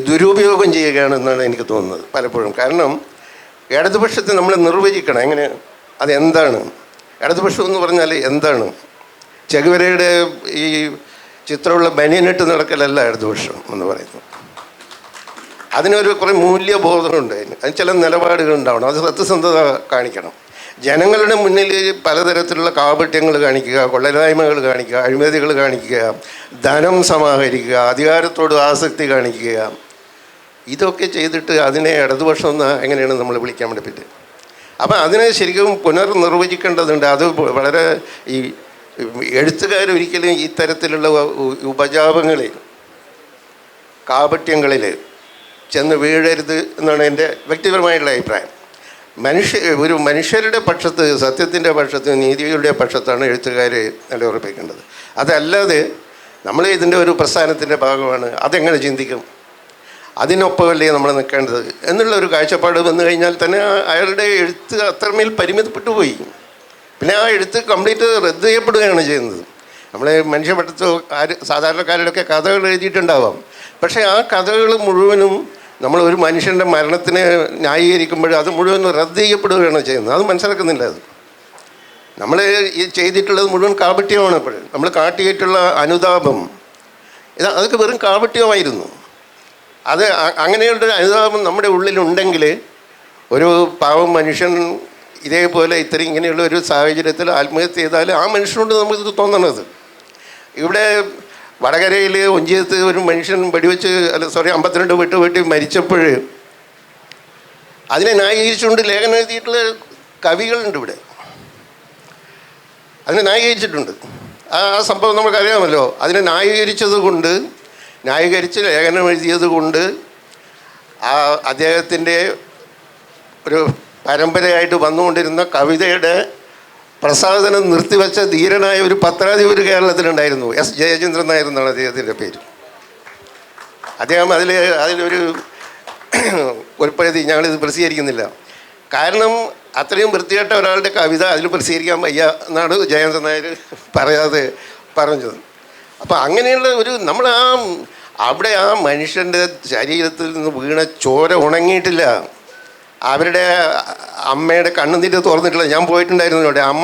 ദുരുപയോഗം ചെയ്യുകയാണെന്നാണ് എനിക്ക് തോന്നുന്നത് പലപ്പോഴും. കാരണം ഇടതുപക്ഷത്തെ നമ്മൾ നിർവചിക്കണം. എങ്ങനെ, അതെന്താണ് ഇടതുപക്ഷം എന്ന് പറഞ്ഞാൽ എന്താണ്? ചെഗുവേരയുടെ ഈ ചിത്രമുള്ള ബനിയനിട്ട് നടക്കലല്ല ഇടതുപക്ഷം എന്ന് പറയുന്നത്. അതിനൊരു കുറേ മൂല്യബോധമുണ്ട്, അതിന് ചില നിലപാടുകൾ ഉണ്ടാവണം, അത് സത്യസന്ധത കാണിക്കണം. ജനങ്ങളുടെ മുന്നിൽ പലതരത്തിലുള്ള കാപട്യങ്ങൾ കാണിക്കുക, കൊള്ളരായ്മകൾ കാണിക്കുക, അഴിമതികൾ കാണിക്കുക, ധനം സമാഹരിക്കുക, അധികാരത്തോട് ആസക്തി കാണിക്കുക, ഇതൊക്കെ ചെയ്തിട്ട് അതിനെ ഇടതുപക്ഷം എന്ന് എങ്ങനെയാണ് നമ്മൾ വിളിക്കാൻ വേണ്ടി പറ്റുക? അപ്പം അതിനെ ശരിക്കും പുനർനിർവചിക്കേണ്ടതുണ്ട്. അത് വളരെ ഈ എഴുത്തുകാരൊരിക്കലും ഇത്തരത്തിലുള്ള ഉപജാപങ്ങളിൽ, കാപട്യങ്ങളിൽ ചെന്ന് വീഴരുത് എന്നാണ് എൻ്റെ വ്യക്തിപരമായിട്ടുള്ള അഭിപ്രായം. ഒരു മനുഷ്യരുടെ പക്ഷത്ത്, സത്യത്തിൻ്റെ പക്ഷത്ത്, നീതിയുടെ പക്ഷത്താണ് എഴുത്തുകാർ നിലയുറപ്പിക്കേണ്ടത്. അതല്ലാതെ നമ്മൾ ഇതിൻ്റെ ഒരു പ്രസ്ഥാനത്തിൻ്റെ ഭാഗമാണ്, അതെങ്ങനെ ചിന്തിക്കും, അതിനൊപ്പമല്ലേ നമ്മൾ നിൽക്കേണ്ടത് എന്നുള്ള ഒരു കാഴ്ചപ്പാട് വന്നു കഴിഞ്ഞാൽ തന്നെ അയാളുടെ എഴുത്ത് അത്രമേൽ പരിമിതപ്പെട്ടു പോയി. പിന്നെ ആ എഴുത്ത് കംപ്ലീറ്റ് റദ്ദ് ചെയ്യപ്പെടുകയാണ് ചെയ്യുന്നത്. നമ്മൾ മനുഷ്യപക്ഷത്തോ സാധാരണക്കാരുടെയൊക്കെ കഥകൾ എഴുതിയിട്ടുണ്ടാവാം, പക്ഷേ ആ കഥകൾ മുഴുവനും നമ്മൾ ഒരു മനുഷ്യൻ്റെ മരണത്തിനെ ന്യായീകരിക്കുമ്പോൾ അത് മുഴുവനും റദ്ദ് ചെയ്യപ്പെടുകയാണ് ചെയ്യുന്നത്. അത് മനസ്സിലാക്കുന്നില്ല. അത് നമ്മൾ ഈ ചെയ്തിട്ടുള്ളത് മുഴുവൻ കാപട്യമാണ്. ഇപ്പോൾ നമ്മൾ കാട്ടിയിട്ടുള്ള അനുതാപം അതൊക്കെ വെറും കാപട്യമായിരുന്നു. അത് അങ്ങനെയുള്ള അനുതാപം നമ്മുടെ ഉള്ളിലുണ്ടെങ്കിൽ ഒരു പാവം മനുഷ്യൻ ഇതേപോലെ ഇങ്ങനെയുള്ള ഒരു സാഹചര്യത്തിൽ ആത്മഹത്യ ചെയ്താൽ ആ മനുഷ്യനോട് നമുക്കിത് തോന്നണത്. ഇവിടെ വടകരയിൽ ഒഞ്ചിയത്ത് ഒരു മനുഷ്യൻ വെടിവെച്ച് 52 വെട്ടി മരിച്ചപ്പോൾ അതിനെ ന്യായീകരിച്ചുകൊണ്ട് ലേഖനം എഴുതിയിട്ടുള്ള കവികളുണ്ട് ഇവിടെ. അതിനെ ന്യായീകരിച്ചിട്ടുണ്ട്. ആ സംഭവം നമുക്കറിയാമല്ലോ. അതിനെ ന്യായീകരിച്ച് ലേഖനം എഴുതിയത് കൊണ്ട് അദ്ദേഹത്തിൻ്റെ ഒരു പരമ്പരയായിട്ട് വന്നുകൊണ്ടിരുന്ന കവിതയുടെ പ്രസാധനം നിർത്തിവെച്ച ധീരനായ ഒരു പത്രാധിപർ കേരളത്തിലുണ്ടായിരുന്നു. എസ് ജയചന്ദ്രൻ നായർ എന്നാണ് അദ്ദേഹത്തിൻ്റെ പേര്. അദ്ദേഹം അതിലൊരു ഉൾപ്പെടുത്തി ഞങ്ങളിത് പ്രസിദ്ധീകരിക്കുന്നില്ല. കാരണം അത്രയും വൃത്തികെട്ട ഒരാളുടെ കവിത അതിൽ പ്രസിദ്ധീകരിക്കാൻ വയ്യ എന്നാണ് ജയചന്ദ്രൻ നായർ പറയാതെ പറഞ്ഞത്. അപ്പം അങ്ങനെയുള്ള നമ്മൾ അവിടെ ആ മനുഷ്യൻ്റെ ശരീരത്തിൽ നിന്ന് വീണ ചോര ഉണങ്ങിയിട്ടില്ല. അവരുടെ അമ്മയുടെ കണ്ണുനീര് തുറന്നിട്ടില്ല. ഞാൻ പോയിട്ടുണ്ടായിരുന്നു അവിടെ. അമ്മ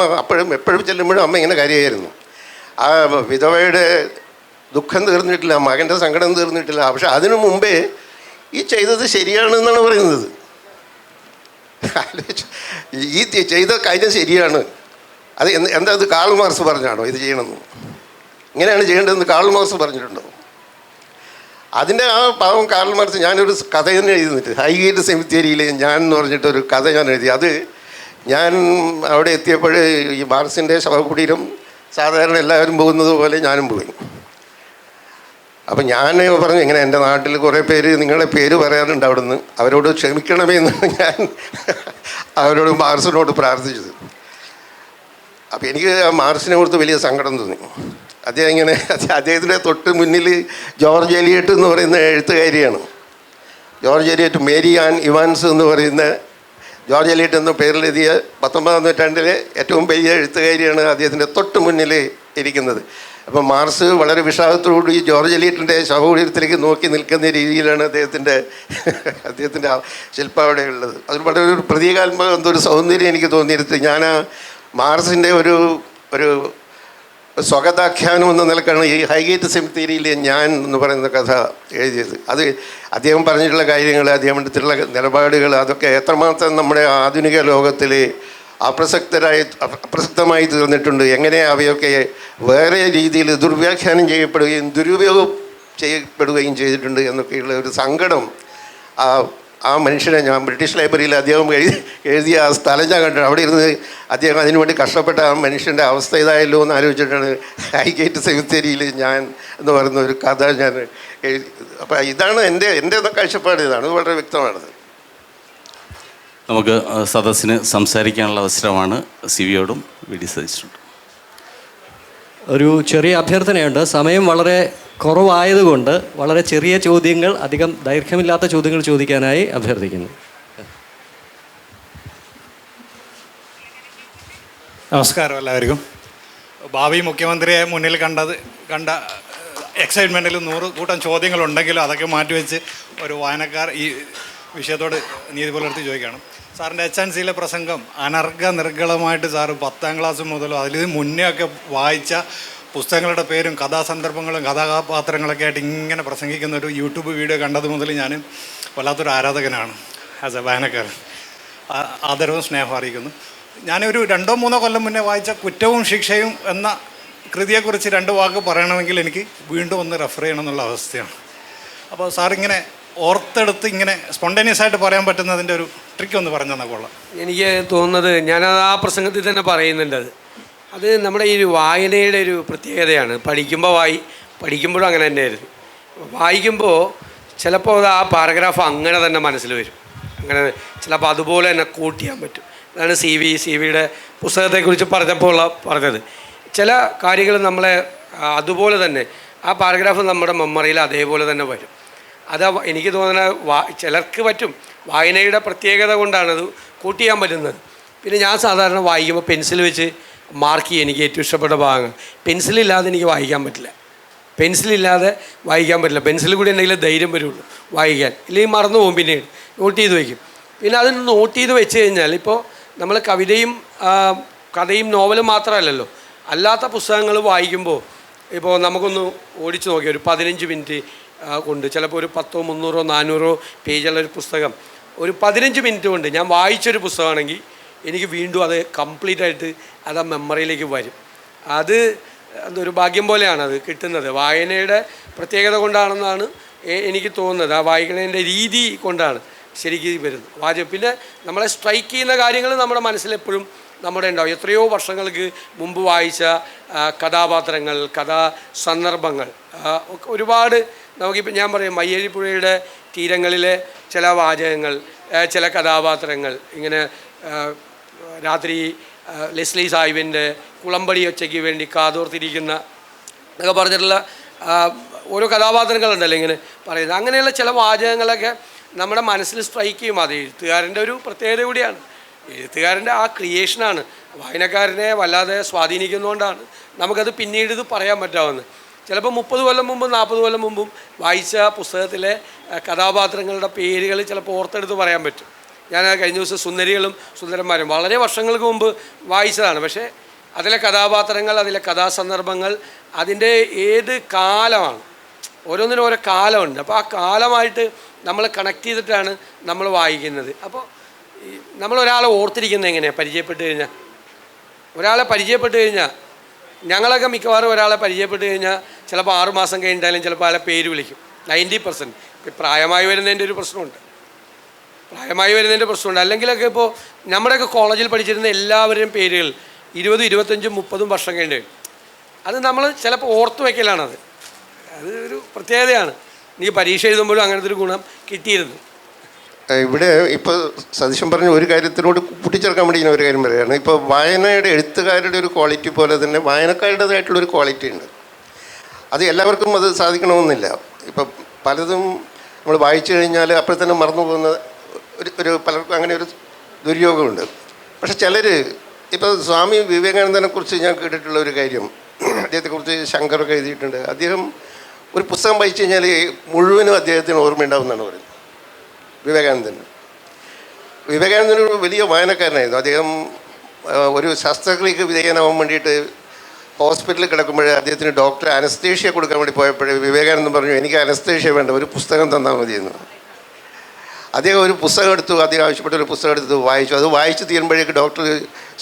എപ്പോഴും ചെല്ലുമ്പോഴും അമ്മ ഇങ്ങനെ കരയായിരുന്നു. ആ വിധവയുടെ ദുഃഖം തീർന്നിട്ടില്ല, മകൻ്റെ സങ്കടം തീർന്നിട്ടില്ല. പക്ഷെ അതിനു മുമ്പേ ഈ ചെയ്തത് ശരിയാണെന്നാണ് പറയുന്നത്. ഈ ചെയ്ത കാര്യം ശരിയാണ്. അത് എന്താ അത് കാൾ മാർക്സ് പറഞ്ഞാണോ ഇത് ചെയ്യണമെന്ന്? ഇങ്ങനെയാണ് ചെയ്യേണ്ടതെന്ന് കാൾ മാർക്സ് പറഞ്ഞിട്ടുണ്ടോ? അതിൻ്റെ ആ പാവം കാൾ മാർക്സ്, ഞാനൊരു കഥ തന്നെ എഴുതുന്നിട്ട് ഹൈഗേറ്റ് സെമിത്തേരിയിൽ ഞാൻ എന്ന് പറഞ്ഞിട്ടൊരു കഥ ഞാൻ എഴുതി. അത് ഞാൻ അവിടെ എത്തിയപ്പോൾ ഈ മാർക്സിൻ്റെ ശവകുടീരം സാധാരണ എല്ലാവരും പോകുന്നത് പോലെ ഞാനും പോയി. അപ്പം ഞാൻ പറഞ്ഞു, ഇങ്ങനെ എൻ്റെ നാട്ടിൽ കുറേ പേര് നിങ്ങളുടെ പേര് പറയാറുണ്ട് അവിടുന്ന്, അവരോട് ക്ഷമിക്കണമെന്ന് ഞാൻ അവരോട് മാർക്സിനോട് പ്രാർത്ഥിച്ചത്. അപ്പോൾ എനിക്ക് ആ മാർക്സിനെ ഓർത്ത് വലിയ സങ്കടം തോന്നി. അദ്ദേഹത്തിൻ്റെ തൊട്ട് മുന്നിൽ ജോർജ് എലിയട്ട് എന്ന് പറയുന്ന എഴുത്തുകാരിയാണ്. George Eliot, Mary Ann Evans എന്ന് പറയുന്ന ജോർജ് എലിയട്ട് എന്ന പേരിലെഴുതിയ 19-ാം നൂറ്റാണ്ടിലെ ഏറ്റവും വലിയ എഴുത്തുകാരിയാണ് അദ്ദേഹത്തിൻ്റെ തൊട്ട് മുന്നിൽ ഇരിക്കുന്നത്. അപ്പോൾ മാർക്സ് വളരെ വിഷാദത്തോടുകൂടി ജോർജ് എലിയട്ടിൻ്റെ ശവകുടീരത്തിലേക്ക് നോക്കി നിൽക്കുന്ന രീതിയിലാണ് അദ്ദേഹത്തിൻ്റെ ശില്പം അവിടെ ഉള്ളത്. അത് വളരെ ഒരു പ്രതീകാത്മക എന്തൊരു സൗന്ദര്യം എനിക്ക് തോന്നിയിരുന്നത്. ഞാൻ മാർക്സിൻ്റെ ഒരു സ്വഗതാഖ്യാനം എന്ന നിലക്കാണ് ഈ ഹൈഗേറ്റ് സെമിത്തേരിയിൽ ഞാൻ എന്ന് പറയുന്ന കഥ എഴുതിയത്. അത് അദ്ദേഹം പറഞ്ഞിട്ടുള്ള കാര്യങ്ങൾ, അദ്ദേഹം എടുത്തിട്ടുള്ള നിലപാടുകൾ, അതൊക്കെ എത്രമാത്രം നമ്മുടെ ആധുനിക ലോകത്തിൽ അപ്രസക്തമായി തീർന്നിട്ടുണ്ട്, എങ്ങനെ അവയൊക്കെ വേറെ രീതിയിൽ ദുർവ്യാഖ്യാനം ചെയ്യപ്പെടുകയും ദുരുപയോഗം ചെയ്യപ്പെടുകയും ചെയ്തിട്ടുണ്ട് എന്നൊക്കെയുള്ള ഒരു സങ്കടം ആ മനുഷ്യനെ, ഞാൻ ബ്രിട്ടീഷ് ലൈബ്രറിയിൽ അദ്ദേഹം എഴുതിയ ആ സ്ഥലം ഞാൻ കണ്ടു. അവിടെ ഇരുന്ന് അദ്ദേഹം അതിനുവേണ്ടി കഷ്ടപ്പെട്ട ആ മനുഷ്യൻ്റെ അവസ്ഥ ഇതായല്ലോ എന്ന് ആലോചിച്ചിട്ടാണ് ഹൈഗേറ്റ് സെമിത്തേരിയിൽ ഞാൻ എന്ന് പറയുന്ന ഒരു കഥ ഞാൻ എഴുതി. അപ്പം ഇതാണ് എൻ്റെ കാഴ്ചപ്പാട്. ഇതാണ് വളരെ വ്യക്തമാണത്. നമുക്ക് സദസ്സിന് സംസാരിക്കാനുള്ള അവസരമാണ്. സിവിയോടും വി ഡി സതീശനോടും ഒരു ചെറിയ അഭ്യർത്ഥനയുണ്ട്. സമയം വളരെ കുറവായതുകൊണ്ട് വളരെ ചെറിയ ചോദ്യങ്ങൾ, അധികം ദൈർഘ്യമില്ലാത്ത ചോദ്യങ്ങൾ ചോദിക്കാനായി അഭ്യർത്ഥിക്കുന്നു. നമസ്കാരം എല്ലാവർക്കും. ഭാവി മുഖ്യമന്ത്രിയെ മുന്നിൽ കണ്ട എക്സൈറ്റ്മെൻറ്റിൽ 100 കൂട്ടം ചോദ്യങ്ങളുണ്ടെങ്കിലും അതൊക്കെ മാറ്റിവെച്ച് ഒരു വായനക്കാർ ഈ വിഷയത്തോട് നീതി പുലർത്തി ചോദിക്കണം. സാറിൻ്റെ HNCയിലെ പ്രസംഗം നിർഗളമായിട്ട് സാറ് 10ാം ക്ലാസ് മുതലോ അതിൽ മുന്നേ ഒക്കെ വായിച്ച പുസ്തകങ്ങളുടെ പേരും കഥാസന്ദർഭങ്ങളും കഥാപാത്രങ്ങളൊക്കെ ആയിട്ട് ഇങ്ങനെ പ്രസംഗിക്കുന്ന ഒരു യൂട്യൂബ് വീഡിയോ കണ്ടത് മുതൽ ഞാൻ വല്ലാത്തൊരു ആരാധകനാണ്. ആസ് എ വായനക്കാരൻ ആദരവും സ്നേഹവും അറിയിക്കുന്നു. ഞാനൊരു 2-3 കൊല്ലം മുന്നേ വായിച്ച കുറ്റവും ശിക്ഷയും എന്ന കൃതിയെക്കുറിച്ച് 2 വാക്ക് പറയണമെങ്കിൽ എനിക്ക് വീണ്ടും ഒന്ന് റെഫർ ചെയ്യണം എന്നുള്ള അവസ്ഥയാണ്. അപ്പോൾ സാറിങ്ങനെ ഓർത്തെടുത്ത് ഇങ്ങനെ സ്പോണ്ടേനിയസ് ആയിട്ട് പറയാൻ പറ്റുന്നതിൻ്റെ ഒരു ട്രിക്ക് ഒന്ന് പറഞ്ഞു തന്നാൽ കൊള്ളാം. എനിക്ക് തോന്നുന്നത് ഞാനത് ആ പ്രസംഗത്തിൽ തന്നെ പറയുന്നുണ്ട്. അത് നമ്മുടെ ഈ ഒരു വായനയുടെ ഒരു പ്രത്യേകതയാണ്. പഠിക്കുമ്പോഴും അങ്ങനെ തന്നെയായിരുന്നു. വായിക്കുമ്പോൾ ചിലപ്പോൾ അത് ആ പാരഗ്രാഫ് അങ്ങനെ തന്നെ മനസ്സിൽ വരും. അങ്ങനെ ചിലപ്പോൾ അതുപോലെ തന്നെ കോട്ട് ചെയ്യാൻ പറ്റും. അതാണ് സി വിയുടെ പുസ്തകത്തെക്കുറിച്ച് പറഞ്ഞത്. ചില കാര്യങ്ങൾ നമ്മളെ അതുപോലെ തന്നെ ആ പാരഗ്രാഫ് നമ്മുടെ മെമ്മറിയിൽ അതേപോലെ തന്നെ വരും. അത് എനിക്ക് തോന്നുന്നത് ചിലർക്ക് പറ്റും. വായനയുടെ പ്രത്യേകത കൊണ്ടാണത് കോട്ട് ചെയ്യാൻ പറ്റുന്നത്. പിന്നെ ഞാൻ സാധാരണ വായിക്കുമ്പോൾ പെൻസിൽ വെച്ച് മാർക്ക് ചെയ്യും. എനിക്ക് ഏറ്റവും ഇഷ്ടപ്പെട്ട ഭാഗങ്ങൾ. പെൻസിലില്ലാതെ എനിക്ക് വായിക്കാൻ പറ്റില്ല. പെൻസിൽ കൂടി ഉണ്ടെങ്കിൽ ധൈര്യം വരുള്ളൂ വായിക്കാൻ. ഇല്ലെങ്കിൽ മറന്നു പോകും. പിന്നീട് നോട്ട് ചെയ്ത് വയ്ക്കും. പിന്നെ അത് നോട്ട് ചെയ്ത് വെച്ച് കഴിഞ്ഞാൽ ഇപ്പോൾ നമ്മൾ കഥയും നോവലും മാത്രമല്ലല്ലോ, അല്ലാത്ത പുസ്തകങ്ങൾ വായിക്കുമ്പോൾ ഇപ്പോൾ നമുക്കൊന്ന് ഓടിച്ച് നോക്കിയാൽ ഒരു 15 മിനിറ്റ് കൊണ്ട് ചിലപ്പോൾ ഒരു 100, 300, 400 പേജുള്ളൊരു പുസ്തകം ഒരു 15 മിനിറ്റ് കൊണ്ട് ഞാൻ വായിച്ചൊരു പുസ്തകമാണെങ്കിൽ എനിക്ക് വീണ്ടും അത് കംപ്ലീറ്റ് ആയിട്ട് അത് ആ മെമ്മറിയിലേക്ക് വരും. അത് ഒരു ഭാഗ്യം പോലെയാണ് അത് കിട്ടുന്നത്. വായനയുടെ പ്രത്യേകത കൊണ്ടാണെന്നാണ് എനിക്ക് തോന്നുന്നത്. ആ വായിക്കുന്നതിൻ്റെ രീതി കൊണ്ടാണ് ശരിക്കും വരുന്നത്. പിന്നെ നമ്മളെ സ്ട്രൈക്ക് ചെയ്യുന്ന കാര്യങ്ങൾ നമ്മുടെ മനസ്സിലെപ്പോഴും നമ്മുടെ ഉണ്ടാവും. എത്രയോ വർഷങ്ങൾക്ക് മുമ്പ് വായിച്ച കഥാപാത്രങ്ങൾ, സന്ദർഭങ്ങൾ ഒരുപാട് നമുക്കിപ്പോൾ ഞാൻ പറയും മയ്യഴിപ്പുഴയുടെ തീരങ്ങളിലെ ചില വാചകങ്ങൾ, ചില കഥാപാത്രങ്ങൾ, ഇങ്ങനെ രാത്രി ലെസ്ലി സാഹിബിൻ്റെ കുളമ്പടി ഒച്ചയ്ക്ക് വേണ്ടി കാതോർത്തിരിക്കുന്ന എന്നൊക്കെ പറഞ്ഞിട്ടുള്ള ഓരോ കഥാപാത്രങ്ങളുണ്ടല്ലോ ഇങ്ങനെ പറയുന്നത്. അങ്ങനെയുള്ള ചില വാചകങ്ങളൊക്കെ നമ്മുടെ മനസ്സിൽ സ്ട്രൈക്ക് ചെയ്യും. അത് എഴുത്തുകാരൻ്റെ ഒരു പ്രത്യേകത കൂടിയാണ്. എഴുത്തുകാരൻ്റെ ആ ക്രിയേഷനാണ് വായനക്കാരനെ വല്ലാതെ സ്വാധീനിക്കുന്നതുകൊണ്ടാണ് നമുക്കത് പിന്നീട് ഇത് പറയാൻ പറ്റാവുന്നത്. ചിലപ്പോൾ 30 കൊല്ലം മുമ്പും 40 കൊല്ലം മുമ്പും വായിച്ച പുസ്തകത്തിലെ കഥാപാത്രങ്ങളുടെ പേരുകൾ ചിലപ്പോൾ ഓർത്തെടുത്ത് പറയാൻ പറ്റും. ഞാൻ കഴിഞ്ഞ ദിവസം സുന്ദരികളും സുന്ദരന്മാരും വളരെ വർഷങ്ങൾക്ക് മുമ്പ് വായിച്ചതാണ്. പക്ഷേ അതിലെ കഥാപാത്രങ്ങൾ, അതിലെ കഥാസന്ദർഭങ്ങൾ, അതിൻ്റെ ഏത് കാലമാണ്, ഓരോന്നിനും ഓരോ കാലമുണ്ട്. അപ്പോൾ ആ കാലമായിട്ട് നമ്മൾ കണക്ട് ചെയ്തിട്ടാണ് നമ്മൾ വായിക്കുന്നത്. അപ്പോൾ നമ്മളൊരാളെ ഓർത്തിരിക്കുന്നത് എങ്ങനെയാണ്? ഒരാളെ പരിചയപ്പെട്ട് കഴിഞ്ഞാൽ ഞങ്ങളൊക്കെ മിക്കവാറും ഒരാളെ പരിചയപ്പെട്ട് കഴിഞ്ഞാൽ ചിലപ്പോൾ 6 മാസം കഴിഞ്ഞിട്ടാലും ചിലപ്പോൾ ആളെ പേര് വിളിക്കും. 90%. പ്രായമായി വരുന്നതിൻ്റെ ഒരു പ്രശ്നമുണ്ട്. അല്ലെങ്കിലൊക്കെ ഇപ്പോൾ നമ്മുടെയൊക്കെ കോളേജിൽ പഠിച്ചിരുന്ന എല്ലാവരുടെയും പേരുകൾ 20, 25, 30 വർഷം കഴിഞ്ഞ് അത് നമ്മൾ ചിലപ്പോൾ ഓർത്ത് വയ്ക്കലാണത്. അത് ഒരു പ്രത്യേകതയാണ്. എനിക്ക് പരീക്ഷ എഴുതുമ്പോഴും അങ്ങനത്തെ ഒരു ഗുണം കിട്ടിയിരുന്നു. ഇവിടെ ഇപ്പോൾ സതീശൻ പറഞ്ഞ ഒരു കാര്യത്തിനോട് കൂട്ടിച്ചേർക്കാൻ വേണ്ടി ഞാൻ ഒരു കാര്യം പറയുകയാണ്. ഇപ്പോൾ വായനയുടെ എഴുത്തുകാരുടെ ഒരു ക്വാളിറ്റി പോലെ തന്നെ വായനക്കാരുടേതായിട്ടുള്ളൊരു ക്വാളിറ്റി ഉണ്ട്. അത് എല്ലാവർക്കും അത് സാധിക്കണമെന്നില്ല. ഇപ്പം പലതും നമ്മൾ വായിച്ചു കഴിഞ്ഞാൽ അപ്പോൾ തന്നെ മറന്നു പോകുന്ന പലർക്കും അങ്ങനെ ഒരു ദുര്യോഗമുണ്ട്. പക്ഷെ ചിലർ ഇപ്പോൾ സ്വാമി വിവേകാനന്ദനെക്കുറിച്ച് ഞാൻ കേട്ടിട്ടുള്ള ഒരു കാര്യം, അദ്ദേഹത്തെക്കുറിച്ച് ശങ്കറൊക്കെ എഴുതിയിട്ടുണ്ട്. അദ്ദേഹം ഒരു പുസ്തകം വായിച്ചു കഴിഞ്ഞാൽ മുഴുവനും അദ്ദേഹത്തിന് ഓർമ്മയുണ്ടാവുമെന്നാണ് പറയുന്നത്. വിവേകാനന്ദൻ ഒരു വലിയ വായനക്കാരനായിരുന്നു. അദ്ദേഹം ഒരു ശസ്ത്രക്രിയക്ക് വിധേയനാവാൻ വേണ്ടിയിട്ട് ഹോസ്പിറ്റലിൽ കിടക്കുമ്പോൾ അദ്ദേഹത്തിന് ഡോക്ടർ അനസ്തേഷ്യ കൊടുക്കാൻ വേണ്ടി പോയപ്പോൾ വിവേകാനന്ദൻ പറഞ്ഞു, എനിക്ക് അനസ്തേഷ്യ വേണ്ട, ഒരു പുസ്തകം തന്നാൽ മതിയെന്ന്. അദ്ദേഹം ഒരു പുസ്തകം എടുത്തു, അദ്ദേഹം ആവശ്യപ്പെട്ട ഒരു പുസ്തകം എടുത്ത് വായിച്ചു. അത് വായിച്ച് തീരുമ്പോഴേക്ക് ഡോക്ടർ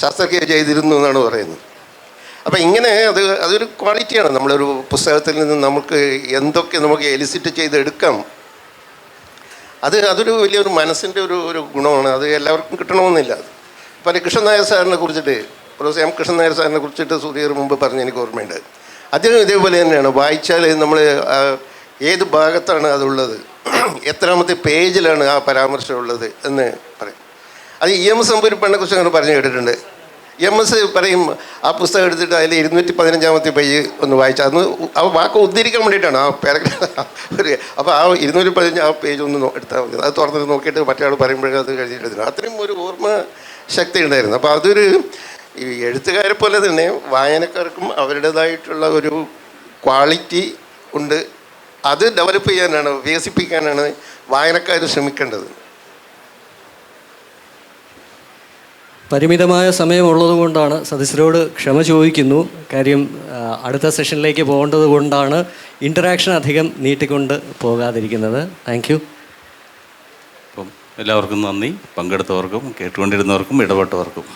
ശസ്ത്രക്രിയ ചെയ്തിരുന്നു എന്നാണ് പറയുന്നത്. അപ്പോൾ ഇങ്ങനെ അതൊരു ക്വാളിറ്റിയാണ്. നമ്മളൊരു പുസ്തകത്തിൽ നിന്ന് നമുക്ക് എന്തൊക്കെ നമുക്ക് എലിസിറ്റ് ചെയ്തെടുക്കാം. അതൊരു വലിയൊരു മനസ്സിൻ്റെ ഒരു ഗുണമാണ്. അത് എല്ലാവർക്കും കിട്ടണമെന്നില്ല. പല കൃഷ്ണൻ നായർ സാറിനെ കുറിച്ചിട്ട്, പ്രൊഫസർ എം കൃഷ്ണൻ നായർ സാറിനെ കുറിച്ചിട്ട് സുധീർ മുമ്പ് പറഞ്ഞ് എനിക്ക് ഓർമ്മയുണ്ട്. അദ്ദേഹം ഇതേപോലെ തന്നെയാണ്. വായിച്ചാൽ നമ്മൾ ഏത് ഭാഗത്താണ് അതുള്ളത്, എത്രാമത്തെ പേജിലാണ് ആ പരാമർശം ഉള്ളത് എന്ന് പറയും. അത് EMS നമ്പൂതിരിപ്പാടിനെ കുറിച്ച് അങ്ങനെ പറഞ്ഞു കേട്ടിട്ടുണ്ട്. EMS പറയും, ആ പുസ്തകം എടുത്തിട്ട് അതിൽ 215-ാമത്തെ പേജ് ഒന്ന് വായിച്ചാൽ അന്ന് ആ വാക്ക് ഉദ്ധരിക്കാൻ വേണ്ടിയിട്ടാണ് ആ പാരഗ്രാഫ്. അപ്പോൾ ആ 215 ആ പേജ് ഒന്ന് എടുത്താൽ മതി. അത് തുറന്നിട്ട് നോക്കിയിട്ട് മറ്റേ ആൾ പറയുമ്പോഴേ അത് കഴിഞ്ഞിട്ട് അത്രയും ഒരു ഓർമ്മ ശക്തി ഉണ്ടായിരുന്നു. അപ്പോൾ അതൊരു ഈ എഴുത്തുകാരെ പോലെ തന്നെ വായനക്കാർക്കും അവരുടേതായിട്ടുള്ള ഒരു ക്വാളിറ്റി ഉണ്ട്. അത് ഡെവലപ്പ് ചെയ്യാനാണ്, വികസിപ്പിക്കാനാണ് വായനക്കാർ ശ്രമിക്കേണ്ടത്. പരിമിതമായ സമയമുള്ളത് കൊണ്ടാണ് സദസ്യരോട് ക്ഷമ ചോദിക്കുന്നു. കാര്യം അടുത്ത സെഷനിലേക്ക് പോകേണ്ടത് കൊണ്ടാണ് ഇൻറ്ററാക്ഷൻ അധികം നീട്ടിക്കൊണ്ട് പോകാതിരിക്കുന്നത്. Thank you. അപ്പം എല്ലാവർക്കും നന്ദി. പങ്കെടുത്തവർക്കും കേട്ടുകൊണ്ടിരുന്നവർക്കും ഇടപെട്ടവർക്കും.